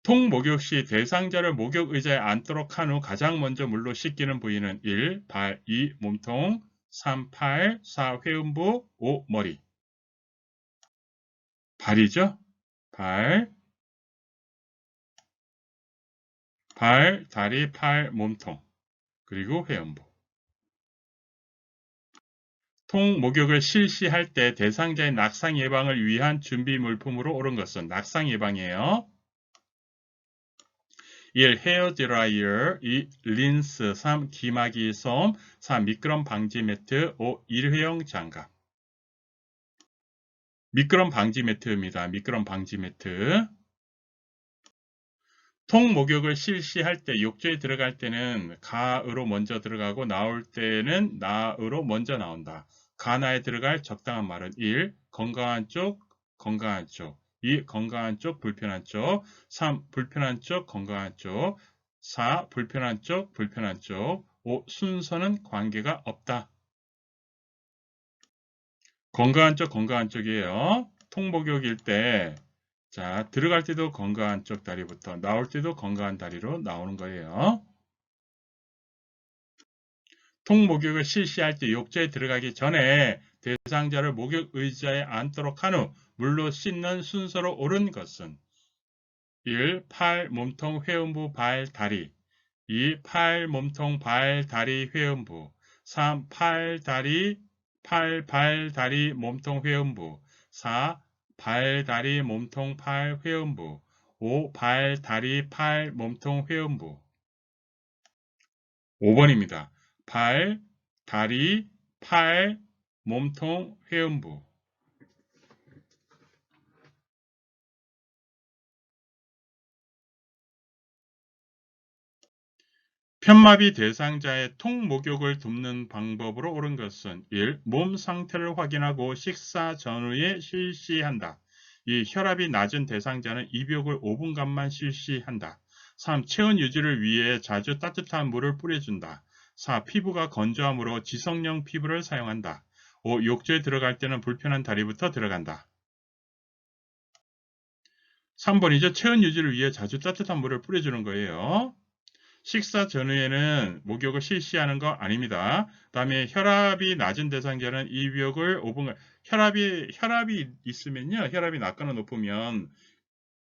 통목욕 시 대상자를 목욕 의자에 앉도록 한 후 가장 먼저 물로 씻기는 부위는 1. 발, 2. 몸통, 3. 팔, 4. 회음부, 5. 머리. 발이죠? 발, 다리, 팔, 몸통, 그리고 회음부. 통목욕을 실시할 때 대상자의 낙상 예방을 위한 준비 물품으로 옳은 것은 낙상 예방이에요. 1. 헤어 드라이어, 2. 린스, 3. 기마기 솜, 4. 미끄럼 방지 매트, 5. 일회용 장갑. 미끄럼 방지 매트입니다. 미끄럼 방지 매트. 통목욕을 실시할 때 욕조에 들어갈 때는 가으로 먼저 들어가고 나올 때는 나으로 먼저 나온다. 가나에 들어갈 적당한 말은 1. 건강한 쪽, 건강한 쪽. 2. 건강한 쪽, 불편한 쪽. 3. 불편한 쪽, 건강한 쪽. 4. 불편한 쪽, 불편한 쪽. 5. 순서는 관계가 없다. 건강한 쪽, 건강한 쪽이에요. 통목욕일 때 자, 들어갈 때도 건강한 쪽 다리부터, 나올 때도 건강한 다리로 나오는 거예요. 통목욕을 실시할 때 욕조에 들어가기 전에 대상자를 목욕 의자에 앉도록 한 후 물로 씻는 순서로 옳은 것은 1. 팔, 몸통, 회음부, 발, 다리 2. 팔, 몸통, 발, 다리, 회음부 3. 팔, 다리, 팔, 발, 다리, 몸통, 회음부 4. 발, 다리, 몸통, 팔, 회음부 5. 발, 다리, 팔, 몸통, 회음부 5번입니다. 발, 다리, 팔, 몸통, 회음부 편마비 대상자의 통목욕을 돕는 방법으로 옳은 것은 1. 몸 상태를 확인하고 식사 전후에 실시한다. 2. 혈압이 낮은 대상자는 입욕을 5분간만 실시한다. 3. 체온 유지를 위해 자주 따뜻한 물을 뿌려준다. 4. 피부가 건조하므로 지성용 피부를 사용한다. 5. 욕조에 들어갈 때는 불편한 다리부터 들어간다. 3번이죠. 체온 유지를 위해 자주 따뜻한 물을 뿌려주는 거예요. 식사 전후에는 목욕을 실시하는 거 아닙니다. 다음에 혈압이 낮은 대상자는 입욕을 5분간 혈압이 있으면요. 혈압이 낮거나 높으면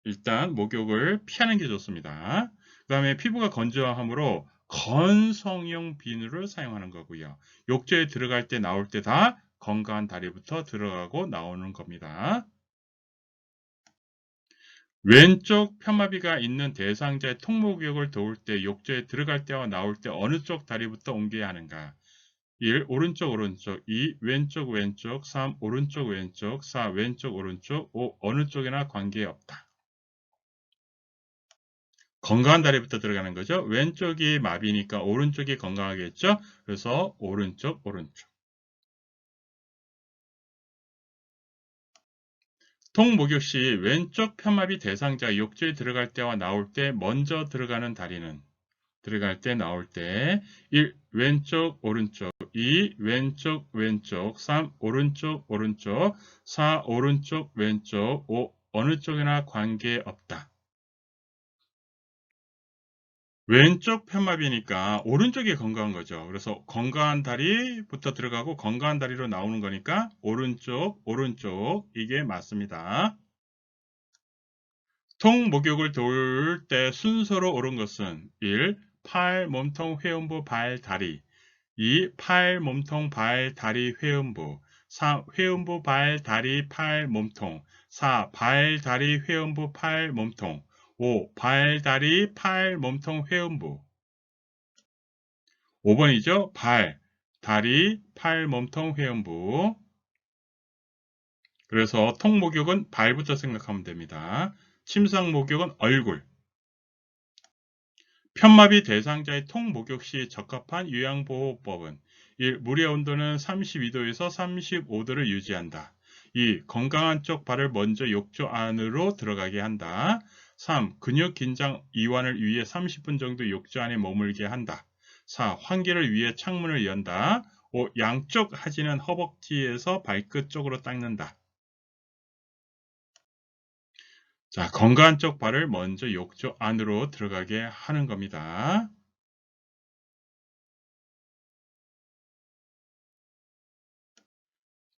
일단 목욕을 피하는 게 좋습니다. 그 다음에 피부가 건조하므로 건성용 비누를 사용하는 거고요. 욕조에 들어갈 때 나올 때 다 건강한 다리부터 들어가고 나오는 겁니다. 왼쪽 편마비가 있는 대상자의 통목욕을 도울 때 욕조에 들어갈 때와 나올 때 어느 쪽 다리부터 옮겨야 하는가? 1. 오른쪽 오른쪽 2. 왼쪽 왼쪽 3. 오른쪽 왼쪽 4. 왼쪽 오른쪽 5. 어느 쪽이나 관계없다. 건강한 다리부터 들어가는 거죠. 왼쪽이 마비니까 오른쪽이 건강하겠죠. 그래서 오른쪽 오른쪽. 통목욕 시 왼쪽 편마비 대상자 욕조에 들어갈 때와 나올 때 먼저 들어가는 다리는 들어갈 때 나올 때 1. 왼쪽 오른쪽 2. 왼쪽 왼쪽 3. 오른쪽 오른쪽 4. 오른쪽 왼쪽 5. 어느 쪽이나 관계없다. 왼쪽 편마비니까 오른쪽이 건강한 거죠. 그래서 건강한 다리부터 들어가고 건강한 다리로 나오는 거니까 오른쪽 오른쪽 이게 맞습니다. 통목욕을 도울 때 순서로 옳은 것은 1. 팔, 몸통, 회음부, 발, 다리 2. 팔, 몸통, 발, 다리, 회음부 3. 회음부, 발, 다리, 팔, 몸통 4. 발, 다리, 회음부, 팔, 몸통 5. 발, 다리, 팔, 몸통, 회음부 5번이죠. 발, 다리, 팔, 몸통, 회음부 그래서 통목욕은 발부터 생각하면 됩니다. 침상목욕은 얼굴 편마비 대상자의 통목욕 시 적합한 요양보호법은 1. 물의 온도는 32도에서 35도를 유지한다. 2. 건강한 쪽 발을 먼저 욕조 안으로 들어가게 한다. 3. 근육 긴장 이완을 위해 30분 정도 욕조 안에 머물게 한다. 4. 환기를 위해 창문을 연다. 5. 양쪽 하지는 허벅지에서 발끝 쪽으로 닦는다. 자, 건강한 쪽 발을 먼저 욕조 안으로 들어가게 하는 겁니다.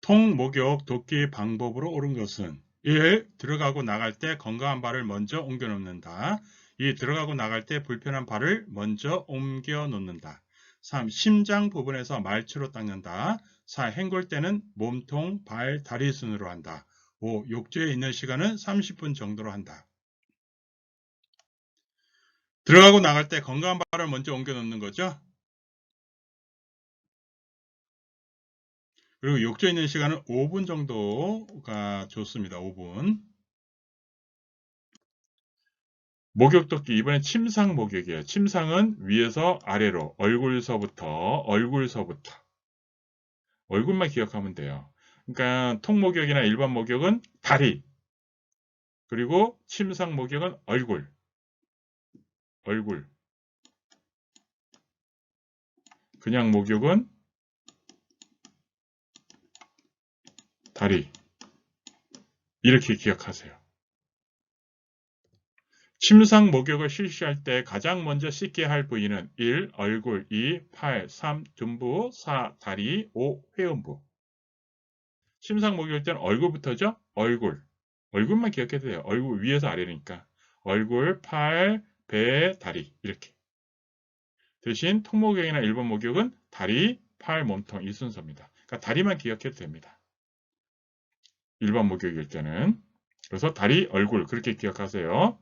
통, 목욕, 돕기 방법으로 옳은 것은 1. 들어가고 나갈 때 건강한 발을 먼저 옮겨 놓는다. 2. 들어가고 나갈 때 불편한 발을 먼저 옮겨 놓는다. 3. 심장 부분에서 말초로 닦는다. 4. 헹굴 때는 몸통, 발, 다리 순으로 한다. 5. 욕조에 있는 시간은 30분 정도로 한다. 들어가고 나갈 때 건강한 발을 먼저 옮겨 놓는 거죠. 그리고 욕조에 있는 시간은 5분 정도가 좋습니다. 5분. 목욕 돕기 이번엔 침상 목욕이에요. 침상은 위에서 아래로 얼굴서부터 얼굴만 기억하면 돼요. 그러니까 통목욕이나 일반 목욕은 다리, 그리고 침상 목욕은 얼굴. 그냥 목욕은 다리. 이렇게 기억하세요. 침상 목욕을 실시할 때 가장 먼저 씻게 할 부위는 1. 얼굴, 2. 팔, 3. 둔부, 4. 다리, 5. 회음부. 침상 목욕할 때는 얼굴부터죠? 얼굴만 기억해도 돼요. 얼굴 위에서 아래니까. 얼굴, 팔, 배, 다리 이렇게. 대신 통목욕이나 일반 목욕은 다리, 팔, 몸통 이 순서입니다. 그러니까 다리만 기억해도 됩니다. 일반 목욕일 때는. 그래서 다리, 얼굴 그렇게 기억하세요.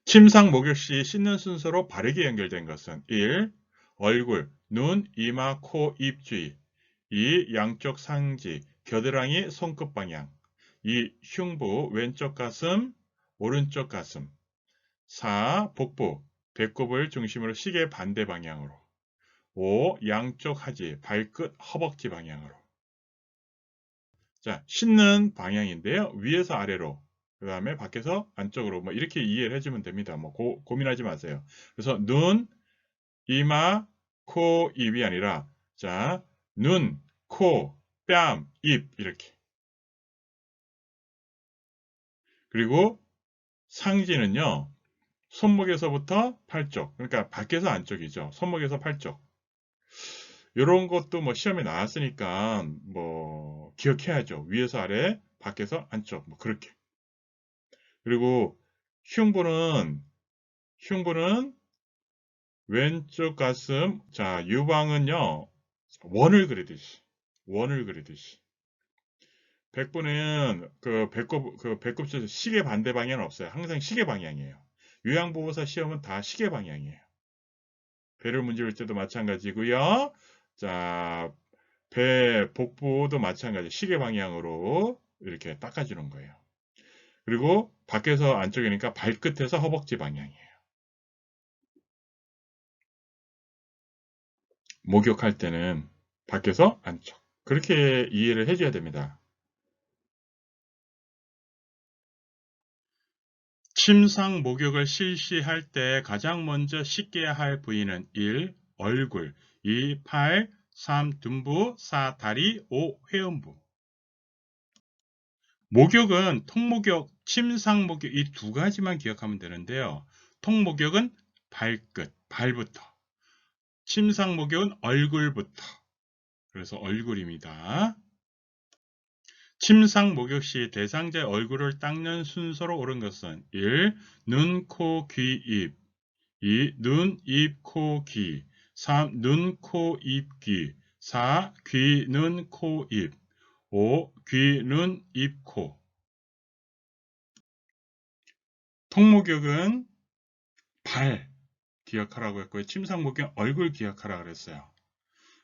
침상 목욕 시 씻는 순서로 바르게 연결된 것은 1. 얼굴, 눈, 이마, 코, 입 주위 2. 양쪽 상지, 겨드랑이, 손끝 방향 2. 흉부, 왼쪽 가슴, 오른쪽 가슴 4. 복부, 배꼽을 중심으로 시계 반대 방향으로 5. 양쪽 하지, 발끝, 허벅지 방향으로 자, 씻는 방향인데요. 위에서 아래로 그 다음에 밖에서 안쪽으로 뭐 이렇게 이해를 해주면 됩니다. 뭐 고민하지 마세요. 그래서 눈, 이마, 코, 입이 아니라 자, 눈, 코, 뺨, 입 이렇게 그리고 상지는요. 손목에서부터 팔 쪽, 그러니까 밖에서 안쪽이죠. 손목에서 팔 쪽. 이런 것도 뭐 시험에 나왔으니까 뭐 기억해야죠. 위에서 아래, 밖에서 안쪽, 뭐 그렇게. 그리고 흉부는 왼쪽 가슴, 자 유방은요 원을 그리듯이. 백부는 배꼽 시계 반대 방향은 없어요. 항상 시계 방향이에요. 요양보호사 시험은 다 시계 방향이에요. 배를 문질 때도 마찬가지고요. 자, 복부도 마찬가지. 시계 방향으로 이렇게 닦아주는 거예요. 그리고 밖에서 안쪽이니까 발끝에서 허벅지 방향이에요. 목욕할 때는 밖에서 안쪽. 그렇게 이해를 해줘야 됩니다. 침상 목욕을 실시할 때 가장 먼저 씻겨야 할 부위는 1. 얼굴 2. 팔 3. 둔부 4. 다리 5. 회음부 목욕은 통목욕, 침상목욕 이 두 가지만 기억하면 되는데요. 통목욕은 발부터 침상목욕은 얼굴부터 그래서 얼굴입니다. 침상 목욕 시 대상자의 얼굴을 닦는 순서로 옳은 것은 1. 눈, 코, 귀, 입 2. 눈, 입, 코, 귀 3. 눈, 코, 입, 귀 4. 귀, 눈, 코, 입 5. 귀, 눈, 입, 코 통목욕은 발 기억하라고 했고요. 침상 목욕은 얼굴 기억하라고 그랬어요.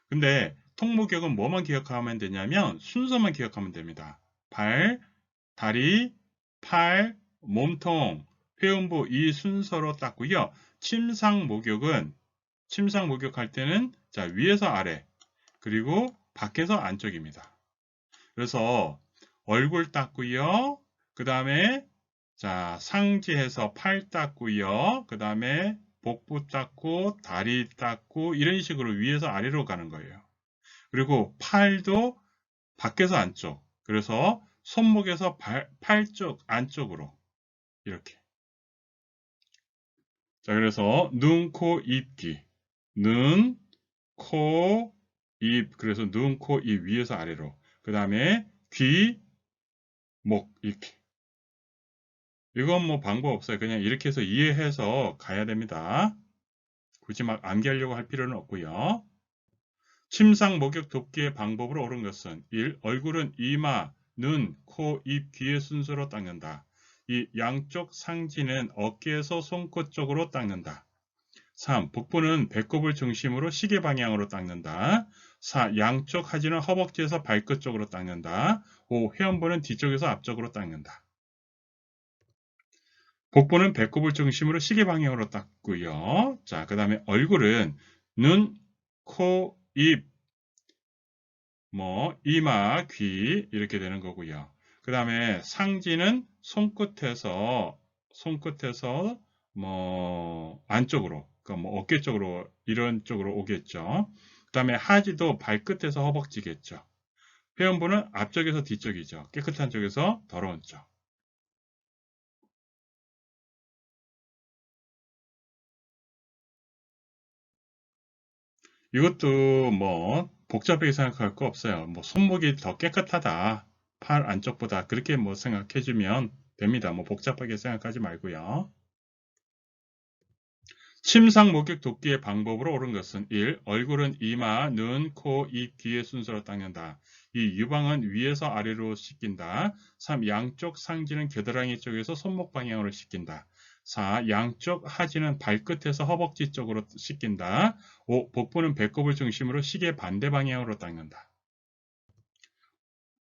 근데 통목욕은 뭐만 기억하면 되냐면 순서만 기억하면 됩니다. 발, 다리, 팔, 몸통, 회음부 이 순서로 닦고요. 침상 목욕할 때는 자 위에서 아래 그리고 밖에서 안쪽입니다. 그래서 얼굴 닦고요. 그 다음에 자, 상지해서 팔 닦고요. 그 다음에 복부 닦고 다리 닦고 이런 식으로 위에서 아래로 가는 거예요. 그리고 팔도 밖에서 안쪽. 그래서 손목에서 팔 쪽 안쪽으로 이렇게. 자, 그래서 눈, 코, 입, 귀. 눈, 코, 입. 그래서 눈, 코, 입 위에서 아래로. 그 다음에 귀, 목 이렇게. 이건 뭐 방법 없어요. 그냥 이렇게 해서 이해해서 가야 됩니다. 굳이 막 암기하려고 할 필요는 없고요. 침상, 목욕, 돕기의 방법으로 옳은 것은 1. 얼굴은 이마, 눈, 코, 입, 귀의 순서로 닦는다. 2. 양쪽 상지는 어깨에서 손끝 쪽으로 닦는다. 3. 복부는 배꼽을 중심으로 시계 방향으로 닦는다. 4. 양쪽 하지는 허벅지에서 발끝 쪽으로 닦는다. 5. 회음부는 뒤쪽에서 앞쪽으로 닦는다. 복부는 배꼽을 중심으로 시계 방향으로 닦고요. 자, 그 다음에 얼굴은 눈, 코, 입, 이마, 귀 이렇게 되는 거고요. 그 다음에 상지는 손끝에서 안쪽으로, 그러니까 어깨 쪽으로 이런 쪽으로 오겠죠. 그 다음에 하지도 발끝에서 허벅지겠죠. 회음부는 앞쪽에서 뒤쪽이죠. 깨끗한 쪽에서 더러운 쪽. 이것도 복잡하게 생각할 거 없어요. 손목이 더 깨끗하다. 팔 안쪽보다 그렇게 생각해주면 됩니다. 복잡하게 생각하지 말고요. 침상, 목욕, 돕기의 방법으로 옳은 것은 1. 얼굴은 이마, 눈, 코, 입, 귀의 순서로 닦는다. 2. 유방은 위에서 아래로 씻긴다. 3. 양쪽 상지는 겨드랑이 쪽에서 손목 방향으로 씻긴다. 4. 양쪽 하지는 발끝에서 허벅지 쪽으로 씻긴다. 5. 복부는 배꼽을 중심으로 시계 반대 방향으로 닦는다.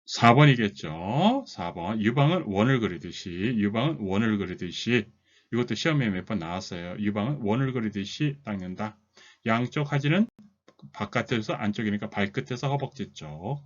4번이겠죠. 4번. 유방은 원을 그리듯이 이것도 시험에 몇 번 나왔어요. 유방은 원을 그리듯이 닦는다. 양쪽 하지는 바깥에서 안쪽이니까 발끝에서 허벅지 쪽.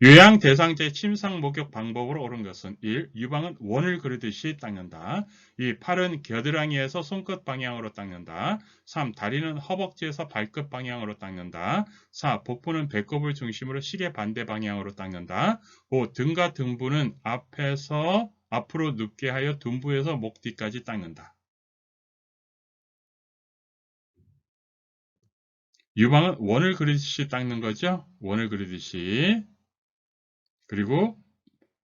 요양 대상제 침상 목욕 방법으로 옳은 것은 1. 유방은 원을 그리듯이 닦는다. 2. 팔은 겨드랑이에서 손끝 방향으로 닦는다. 3. 다리는 허벅지에서 발끝 방향으로 닦는다. 4. 복부는 배꼽을 중심으로 시계 반대 방향으로 닦는다. 5. 등과 등부는 앞에서 앞으로 눕게 하여 둔부에서 목 뒤까지 닦는다. 유방은 원을 그리듯이 닦는 거죠. 원을 그리듯이. 그리고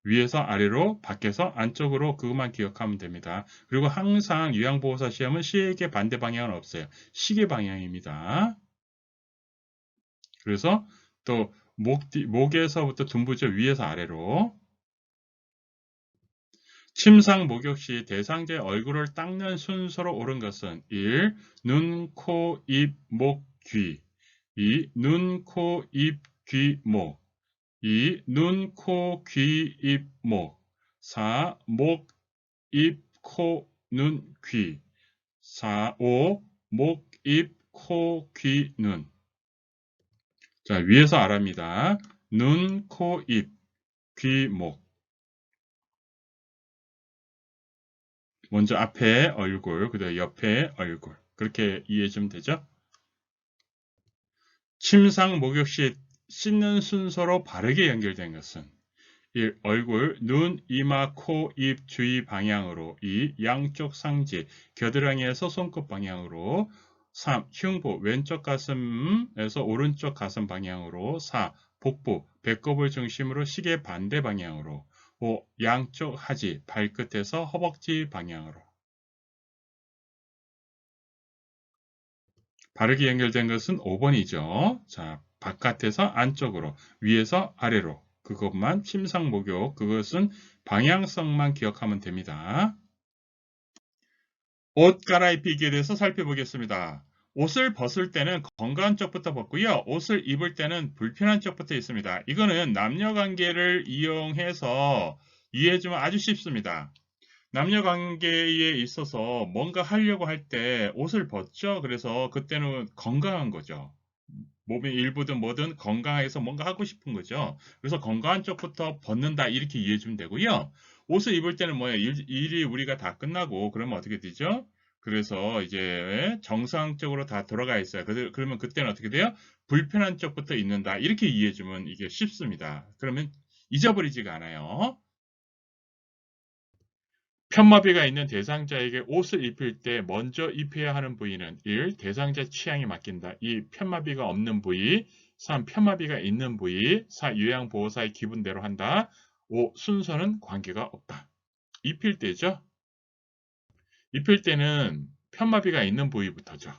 위에서 아래로, 밖에서 안쪽으로 그것만 기억하면 됩니다. 그리고 항상 요양보호사 시험은 시계 반대 방향은 없어요. 시계 방향입니다. 그래서 또 목에서부터 둔부죠. 위에서 아래로. 침상 목욕 시 대상자의 얼굴을 닦는 순서로 옳은 것은 1. 눈, 코, 입, 목, 귀 2. 눈, 코, 입, 귀, 목 2. 눈, 코, 귀, 입, 목 4. 목, 입, 코, 눈, 귀 5. 목, 입, 코, 귀, 눈. 자, 위에서 아랍니다. 눈, 코, 입, 귀, 목. 먼저 앞에 얼굴, 그 다음에 옆에 얼굴. 그렇게 이해해 주면 되죠? 침상 목욕 시 씻는 순서로 바르게 연결된 것은 1. 얼굴, 눈, 이마, 코, 입, 주위 방향으로 2. 양쪽 상지, 겨드랑이에서 손끝 방향으로 3. 흉부, 왼쪽 가슴에서 오른쪽 가슴 방향으로 4. 복부, 배꼽을 중심으로 시계 반대 방향으로 5. 양쪽 하지, 발끝에서 허벅지 방향으로 바르게 연결된 것은 5번이죠. 자, 바깥에서 안쪽으로, 위에서 아래로 그것만 침상목욕, 그것은 방향성만 기억하면 됩니다. 옷 갈아입히기에 대해서 살펴보겠습니다. 옷을 벗을 때는 건강한 쪽부터 벗고요. 옷을 입을 때는 불편한 쪽부터 있습니다. 이거는 남녀관계를 이용해서 이해해주면 아주 쉽습니다. 남녀관계에 있어서 뭔가 하려고 할 때 옷을 벗죠. 그래서 그때는 건강한 거죠. 몸의 일부든 뭐든 건강해서 뭔가 하고 싶은 거죠. 그래서 건강한 쪽부터 벗는다 이렇게 이해해 주면 되고요. 옷을 입을 때는 뭐예요? 일이 우리가 다 끝나고 그러면 어떻게 되죠? 그래서 이제 정상적으로 다 돌아가 있어요. 그러면 그때는 어떻게 돼요? 불편한 쪽부터 입는다. 이렇게 이해해 주면 이게 쉽습니다. 그러면 잊어버리지가 않아요. 편마비가 있는 대상자에게 옷을 입힐 때 먼저 입혀야 하는 부위는 1. 대상자 취향에 맡긴다. 2. 편마비가 없는 부위. 3. 편마비가 있는 부위. 4. 요양보호사의 기분대로 한다. 5. 순서는 관계가 없다. 입힐 때죠. 입힐 때는 편마비가 있는 부위부터죠.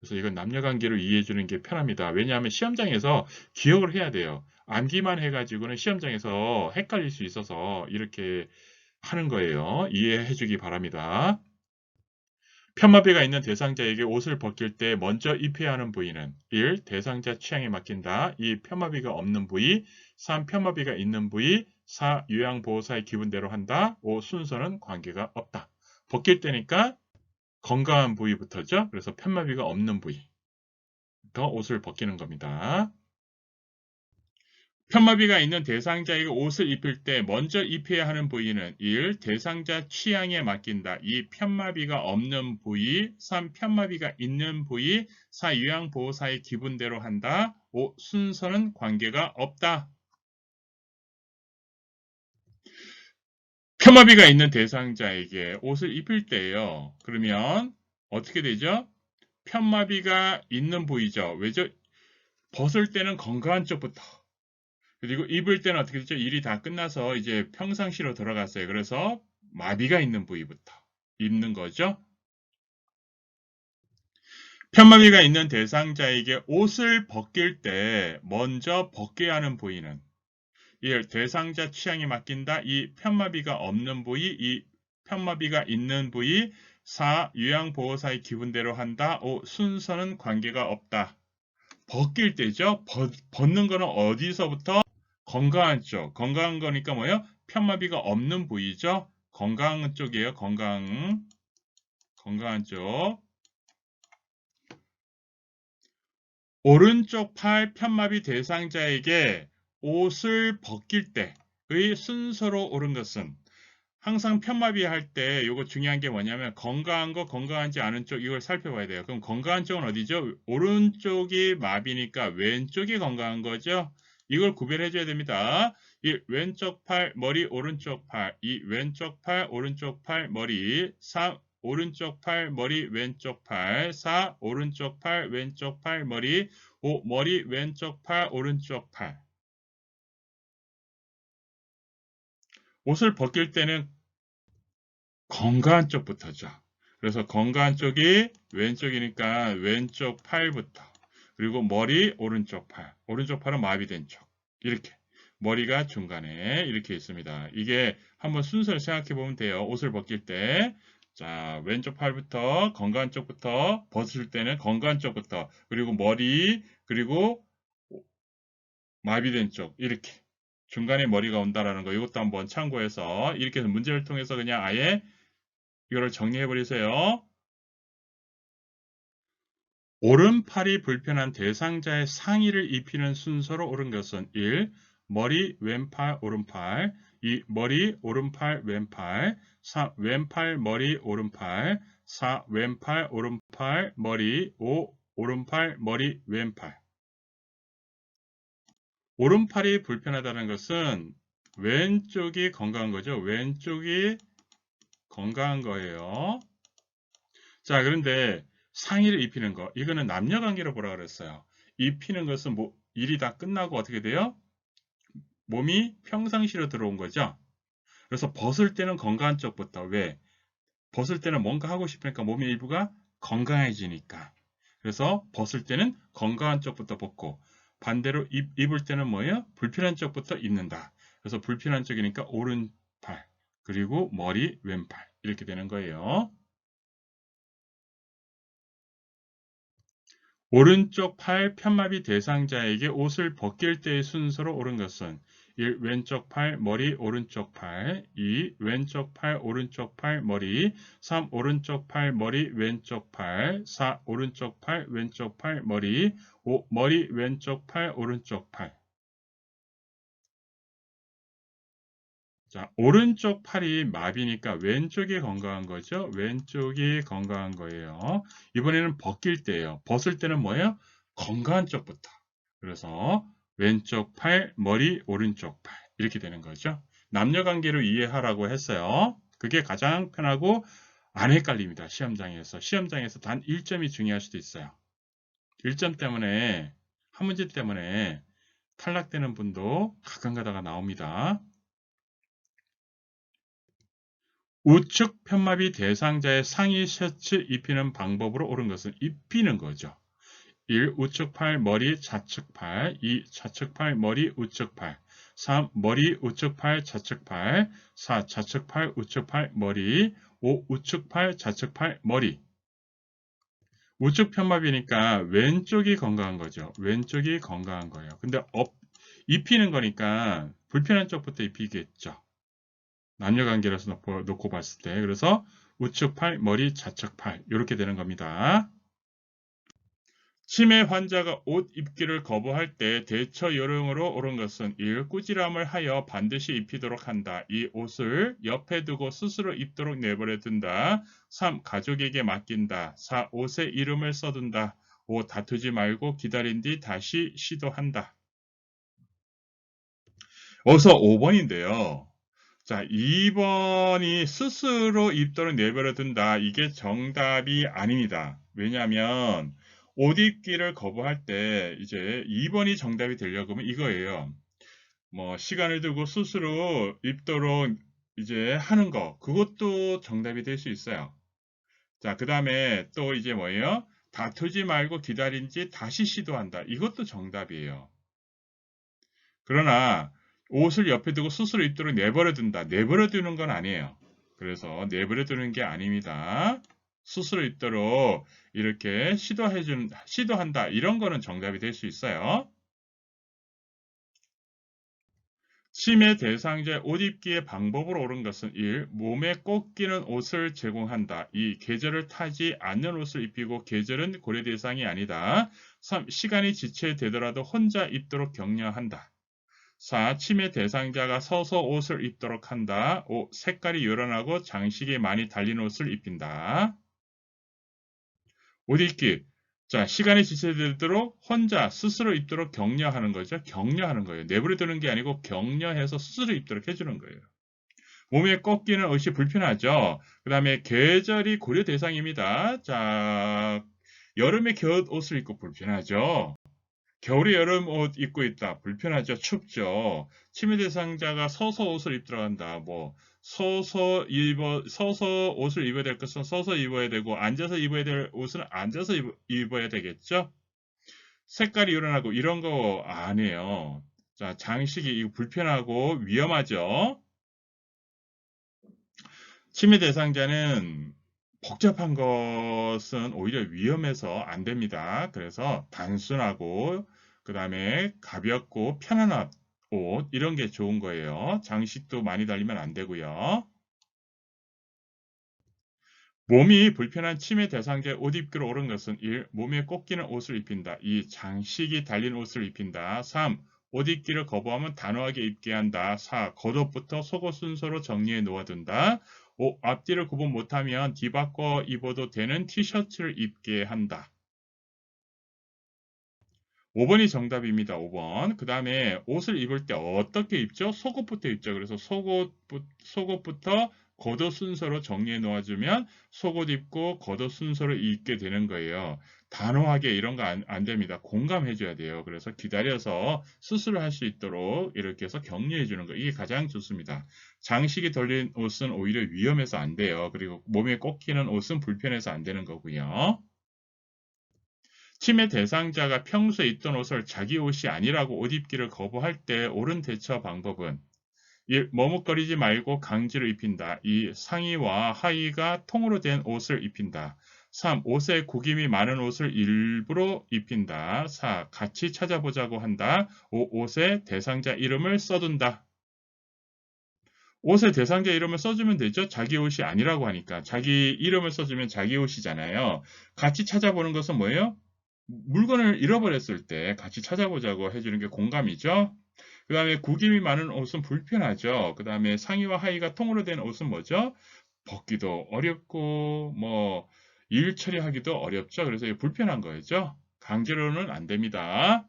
그래서 이건 남녀관계로 이해해 주는 게 편합니다. 왜냐하면 시험장에서 기억을 해야 돼요. 암기만 해가지고는 시험장에서 헷갈릴 수 있어서 이렇게 하는 거예요. 이해해 주기 바랍니다. 편마비가 있는 대상자에게 옷을 벗길 때 먼저 입혀야 하는 부위는 1. 대상자 취향에 맡긴다. 2. 편마비가 없는 부위. 3. 편마비가 있는 부위. 4. 요양보호사의 기분대로 한다. 5. 순서는 관계가 없다. 벗길 때니까 건강한 부위부터죠. 그래서 편마비가 없는 부위부터 옷을 벗기는 겁니다. 편마비가 있는 대상자에게 옷을 입힐 때 먼저 입혀야 하는 부위는 1. 대상자 취향에 맡긴다. 2. 편마비가 없는 부위. 3. 편마비가 있는 부위. 4. 요양보호사의 기분대로 한다. 5. 순서는 관계가 없다. 편마비가 있는 대상자에게 옷을 입힐 때예요. 그러면 어떻게 되죠? 편마비가 있는 부위죠. 왜죠? 벗을 때는 건강한 쪽부터. 그리고 입을 때는 어떻게 됐죠? 일이 다 끝나서 이제 평상시로 돌아갔어요. 그래서 마비가 있는 부위부터 입는 거죠. 편마비가 있는 대상자에게 옷을 벗길 때 먼저 벗겨야 하는 부위는 1. 대상자 취향에 맡긴다. 2. 편마비가 없는 부위. 2. 편마비가 있는 부위. 4. 요양보호사의 기분대로 한다. 5. 순서는 관계가 없다. 벗길 때죠. 벗는 거는 어디서부터? 건강한 쪽. 건강한 거니까 뭐예요? 편마비가 없는 부위죠. 건강한 쪽이에요. 건강한 쪽. 오른쪽 팔 편마비 대상자에게 옷을 벗길 때의 순서로 옳은 것은 항상 편마비 할 때 이거 중요한 게 뭐냐면 건강한 거, 건강하지 않은 쪽 이걸 살펴봐야 돼요. 그럼 건강한 쪽은 어디죠? 오른쪽이 마비니까 왼쪽이 건강한 거죠. 이걸 구별해 줘야 됩니다. 이 왼쪽 팔, 머리, 오른쪽 팔. 이 왼쪽 팔, 오른쪽 팔, 머리. 3. 오른쪽 팔, 머리, 왼쪽 팔. 4. 오른쪽 팔, 왼쪽 팔, 머리. 5. 머리, 왼쪽 팔, 오른쪽 팔. 옷을 벗길 때는 건강한 쪽부터죠. 그래서 건강한 쪽이 왼쪽이니까 왼쪽 팔부터. 그리고 머리 오른쪽 팔. 오른쪽 팔은 마비된 쪽. 이렇게. 머리가 중간에 이렇게 있습니다. 이게 한번 순서를 생각해 보면 돼요. 옷을 벗길 때. 자, 왼쪽 팔부터 건강한 쪽부터 벗을 때는 건강한 쪽부터. 그리고 머리, 그리고 마비된 쪽. 이렇게. 중간에 머리가 온다라는 거. 이것도 한번 참고해서 이렇게 해서 문제를 통해서 그냥 아예 이거를 정리해 버리세요. 오른팔이 불편한 대상자의 상의를 입히는 순서로 옳은 것은 1. 머리, 왼팔, 오른팔. 2. 머리, 오른팔, 왼팔. 3. 왼팔, 머리, 오른팔. 4. 왼팔, 오른팔, 머리. 5. 오른팔, 머리, 왼팔. 오른팔이 불편하다는 것은 왼쪽이 건강한 거죠. 왼쪽이 건강한 거예요. 자, 그런데 상의를 입히는 거, 이거는 남녀 관계로 보라 그랬어요. 입히는 것은 뭐 일이 다 끝나고 어떻게 돼요? 몸이 평상시로 들어온 거죠. 그래서 벗을 때는 건강한 쪽부터. 왜? 벗을 때는 뭔가 하고 싶으니까 몸의 일부가 건강해지니까. 그래서 벗을 때는 건강한 쪽부터 벗고 반대로 입을 때는 뭐예요? 불편한 쪽부터 입는다. 그래서 불편한 쪽이니까 오른팔, 그리고 머리, 왼팔 이렇게 되는 거예요. 오른쪽 팔 편마비 대상자에게 옷을 벗길 때의 순서로 옳은 것은 1. 왼쪽 팔, 머리, 오른쪽 팔. 2. 왼쪽 팔, 오른쪽 팔, 머리. 3. 오른쪽 팔, 머리, 왼쪽 팔. 4. 오른쪽 팔, 왼쪽 팔, 머리. 5. 머리, 왼쪽 팔, 오른쪽 팔. 자, 오른쪽 팔이 마비니까 왼쪽이 건강한 거죠. 왼쪽이 건강한 거예요. 이번에는 벗길 때예요. 벗을 때는 뭐예요? 건강한 쪽부터. 그래서 왼쪽 팔, 머리, 오른쪽 팔. 이렇게 되는 거죠. 남녀 관계로 이해하라고 했어요. 그게 가장 편하고 안 헷갈립니다. 시험장에서. 시험장에서 단 1점이 중요할 수도 있어요. 1점 때문에, 한 문제 때문에 탈락되는 분도 가끔 가다가 나옵니다. 우측 편마비 대상자의 상의 셔츠 입히는 방법으로 옳은 것은 입히는 거죠. 1. 우측 팔, 머리, 좌측 팔. 2. 좌측 팔, 머리, 우측 팔. 3. 머리, 우측 팔, 좌측 팔. 4. 좌측 팔, 우측 팔, 머리. 5. 우측 팔, 좌측 팔, 머리. 우측 편마비니까 왼쪽이 건강한 거죠. 왼쪽이 건강한 거예요. 근데 입히는 거니까 불편한 쪽부터 입히겠죠. 남녀관계로서 놓고 봤을 때. 그래서 우측 팔, 머리, 좌측 팔 이렇게 되는 겁니다. 치매 환자가 옷 입기를 거부할 때 대처 요령으로 옳은 것은 1. 꾸지람을 하여 반드시 입히도록 한다. 2. 옷을 옆에 두고 스스로 입도록 내버려 둔다. 3. 가족에게 맡긴다. 4. 옷에 이름을 써둔다. 5. 다투지 말고 기다린 뒤 다시 시도한다. 어서 5번인데요. 자, 2번이 스스로 입도록 내버려 둔다. 이게 정답이 아닙니다. 왜냐하면 옷 입기를 거부할 때 이제 2번이 정답이 되려고 하면 이거예요. 뭐 시간을 두고 스스로 입도록 이제 하는 거. 그것도 정답이 될 수 있어요. 자, 그다음에 또 이제 뭐예요? 다투지 말고 기다린지 다시 시도한다. 이것도 정답이에요. 그러나 옷을 옆에 두고 스스로 입도록 내버려 둔다. 내버려 두는 건 아니에요. 그래서 내버려 두는 게 아닙니다. 스스로 입도록 이렇게 시도한다. 이런 거는 정답이 될 수 있어요. 치매 대상자의 옷 입기의 방법으로 옳은 것은 1. 몸에 꼭 끼는 옷을 제공한다. 2. 계절을 타지 않는 옷을 입히고 계절은 고려 대상이 아니다. 3. 시간이 지체되더라도 혼자 입도록 격려한다. 4. 치매 대상자가 서서 옷을 입도록 한다. 5. 색깔이 요란하고 장식이 많이 달린 옷을 입힌다. 옷 입기. 자, 시간이 지체되도록 혼자 스스로 입도록 격려하는 거죠. 격려하는 거예요. 내버려 두는 게 아니고 격려해서 스스로 입도록 해주는 거예요. 몸에 꺾이는 옷이 불편하죠. 그 다음에 계절이 고려 대상입니다. 자, 여름에 겨울옷을 입고 불편하죠. 겨울에 여름 옷 입고 있다. 불편하죠. 춥죠. 치매 대상자가 서서 옷을 입도록 한다. 뭐 서서 옷을 입어야 될 것은 서서 입어야 되고 앉아서 입어야 될 옷은 앉아서 입어야 되겠죠. 색깔이 요란하고 이런 거 아니에요. 자, 장식이 이거 불편하고 위험하죠. 치매 대상자는 복잡한 것은 오히려 위험해서 안 됩니다. 그래서 단순하고 그 다음에 가볍고 편안한 옷 이런 게 좋은 거예요. 장식도 많이 달리면 안 되고요. 몸이 불편한 치매 대상자의 옷 입기로 옳은 것은 1. 몸에 꼭 끼는 옷을 입힌다. 2. 장식이 달린 옷을 입힌다. 3. 옷 입기를 거부하면 단호하게 입게 한다. 4. 겉옷부터 속옷 순서로 정리해 놓아둔다. 5. 앞뒤를 구분 못하면 뒤바꿔 입어도 되는 티셔츠를 입게 한다. 5번이 정답입니다. 5번. 그 다음에 옷을 입을 때 어떻게 입죠? 속옷부터 입죠. 그래서 속옷부터 겉옷 순서로 정리해 놓아주면 속옷 입고 겉옷 순서로 입게 되는 거예요. 단호하게 이런 거 안 됩니다. 공감해 줘야 돼요. 그래서 기다려서 스스로 할 수 있도록 이렇게 해서 격려해 주는 거. 이게 가장 좋습니다. 장식이 덜린 옷은 오히려 위험해서 안 돼요. 그리고 몸에 꽂히는 옷은 불편해서 안 되는 거고요. 치매 대상자가 평소에 입던 옷을 자기 옷이 아니라고 옷 입기를 거부할 때 옳은 대처 방법은 1. 머뭇거리지 말고 강제로 입힌다. 2. 상의와 하의가 통으로 된 옷을 입힌다. 3. 옷에 구김이 많은 옷을 일부러 입힌다. 4. 같이 찾아보자고 한다. 5. 옷에 대상자 이름을 써둔다. 옷에 대상자 이름을 써주면 되죠. 자기 옷이 아니라고 하니까. 자기 이름을 써주면 자기 옷이잖아요. 같이 찾아보는 것은 뭐예요? 물건을 잃어버렸을 때 같이 찾아보자고 해주는 게 공감이죠. 그 다음에 구김이 많은 옷은 불편하죠. 그 다음에 상의와 하의가 통으로 된 옷은 뭐죠? 벗기도 어렵고 일 처리하기도 어렵죠. 그래서 이게 불편한 거죠. 강제로는 안 됩니다.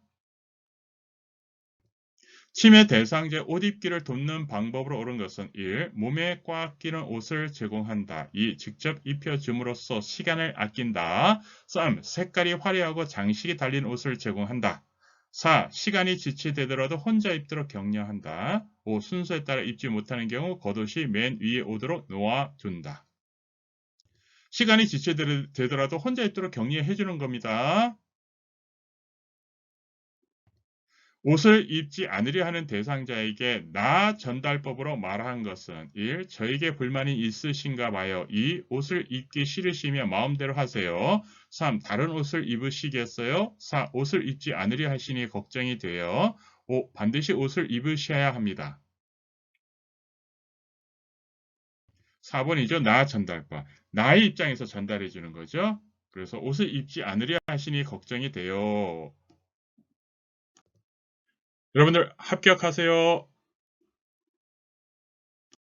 침해 대상자의 옷 입기를 돕는 방법으로 옳은 것은 1. 몸에 꽉 끼는 옷을 제공한다. 2. 직접 입혀줌으로써 시간을 아낀다. 3. 색깔이 화려하고 장식이 달린 옷을 제공한다. 4. 시간이 지체되더라도 혼자 입도록 격려한다. 5. 순서에 따라 입지 못하는 경우 겉옷이 맨 위에 오도록 놓아준다. 시간이 지체되더라도 혼자 입도록 격려해 주는 겁니다. 옷을 입지 않으려 하는 대상자에게 나 전달법으로 말한 것은 1. 저에게 불만이 있으신가 봐요. 2. 옷을 입기 싫으시면 마음대로 하세요. 3. 다른 옷을 입으시겠어요? 4. 옷을 입지 않으려 하시니 걱정이 돼요. 5. 반드시 옷을 입으셔야 합니다. 4번이죠. 나 전달법. 나의 입장에서 전달해 주는 거죠. 그래서 옷을 입지 않으려 하시니 걱정이 돼요. 여러분들 합격하세요.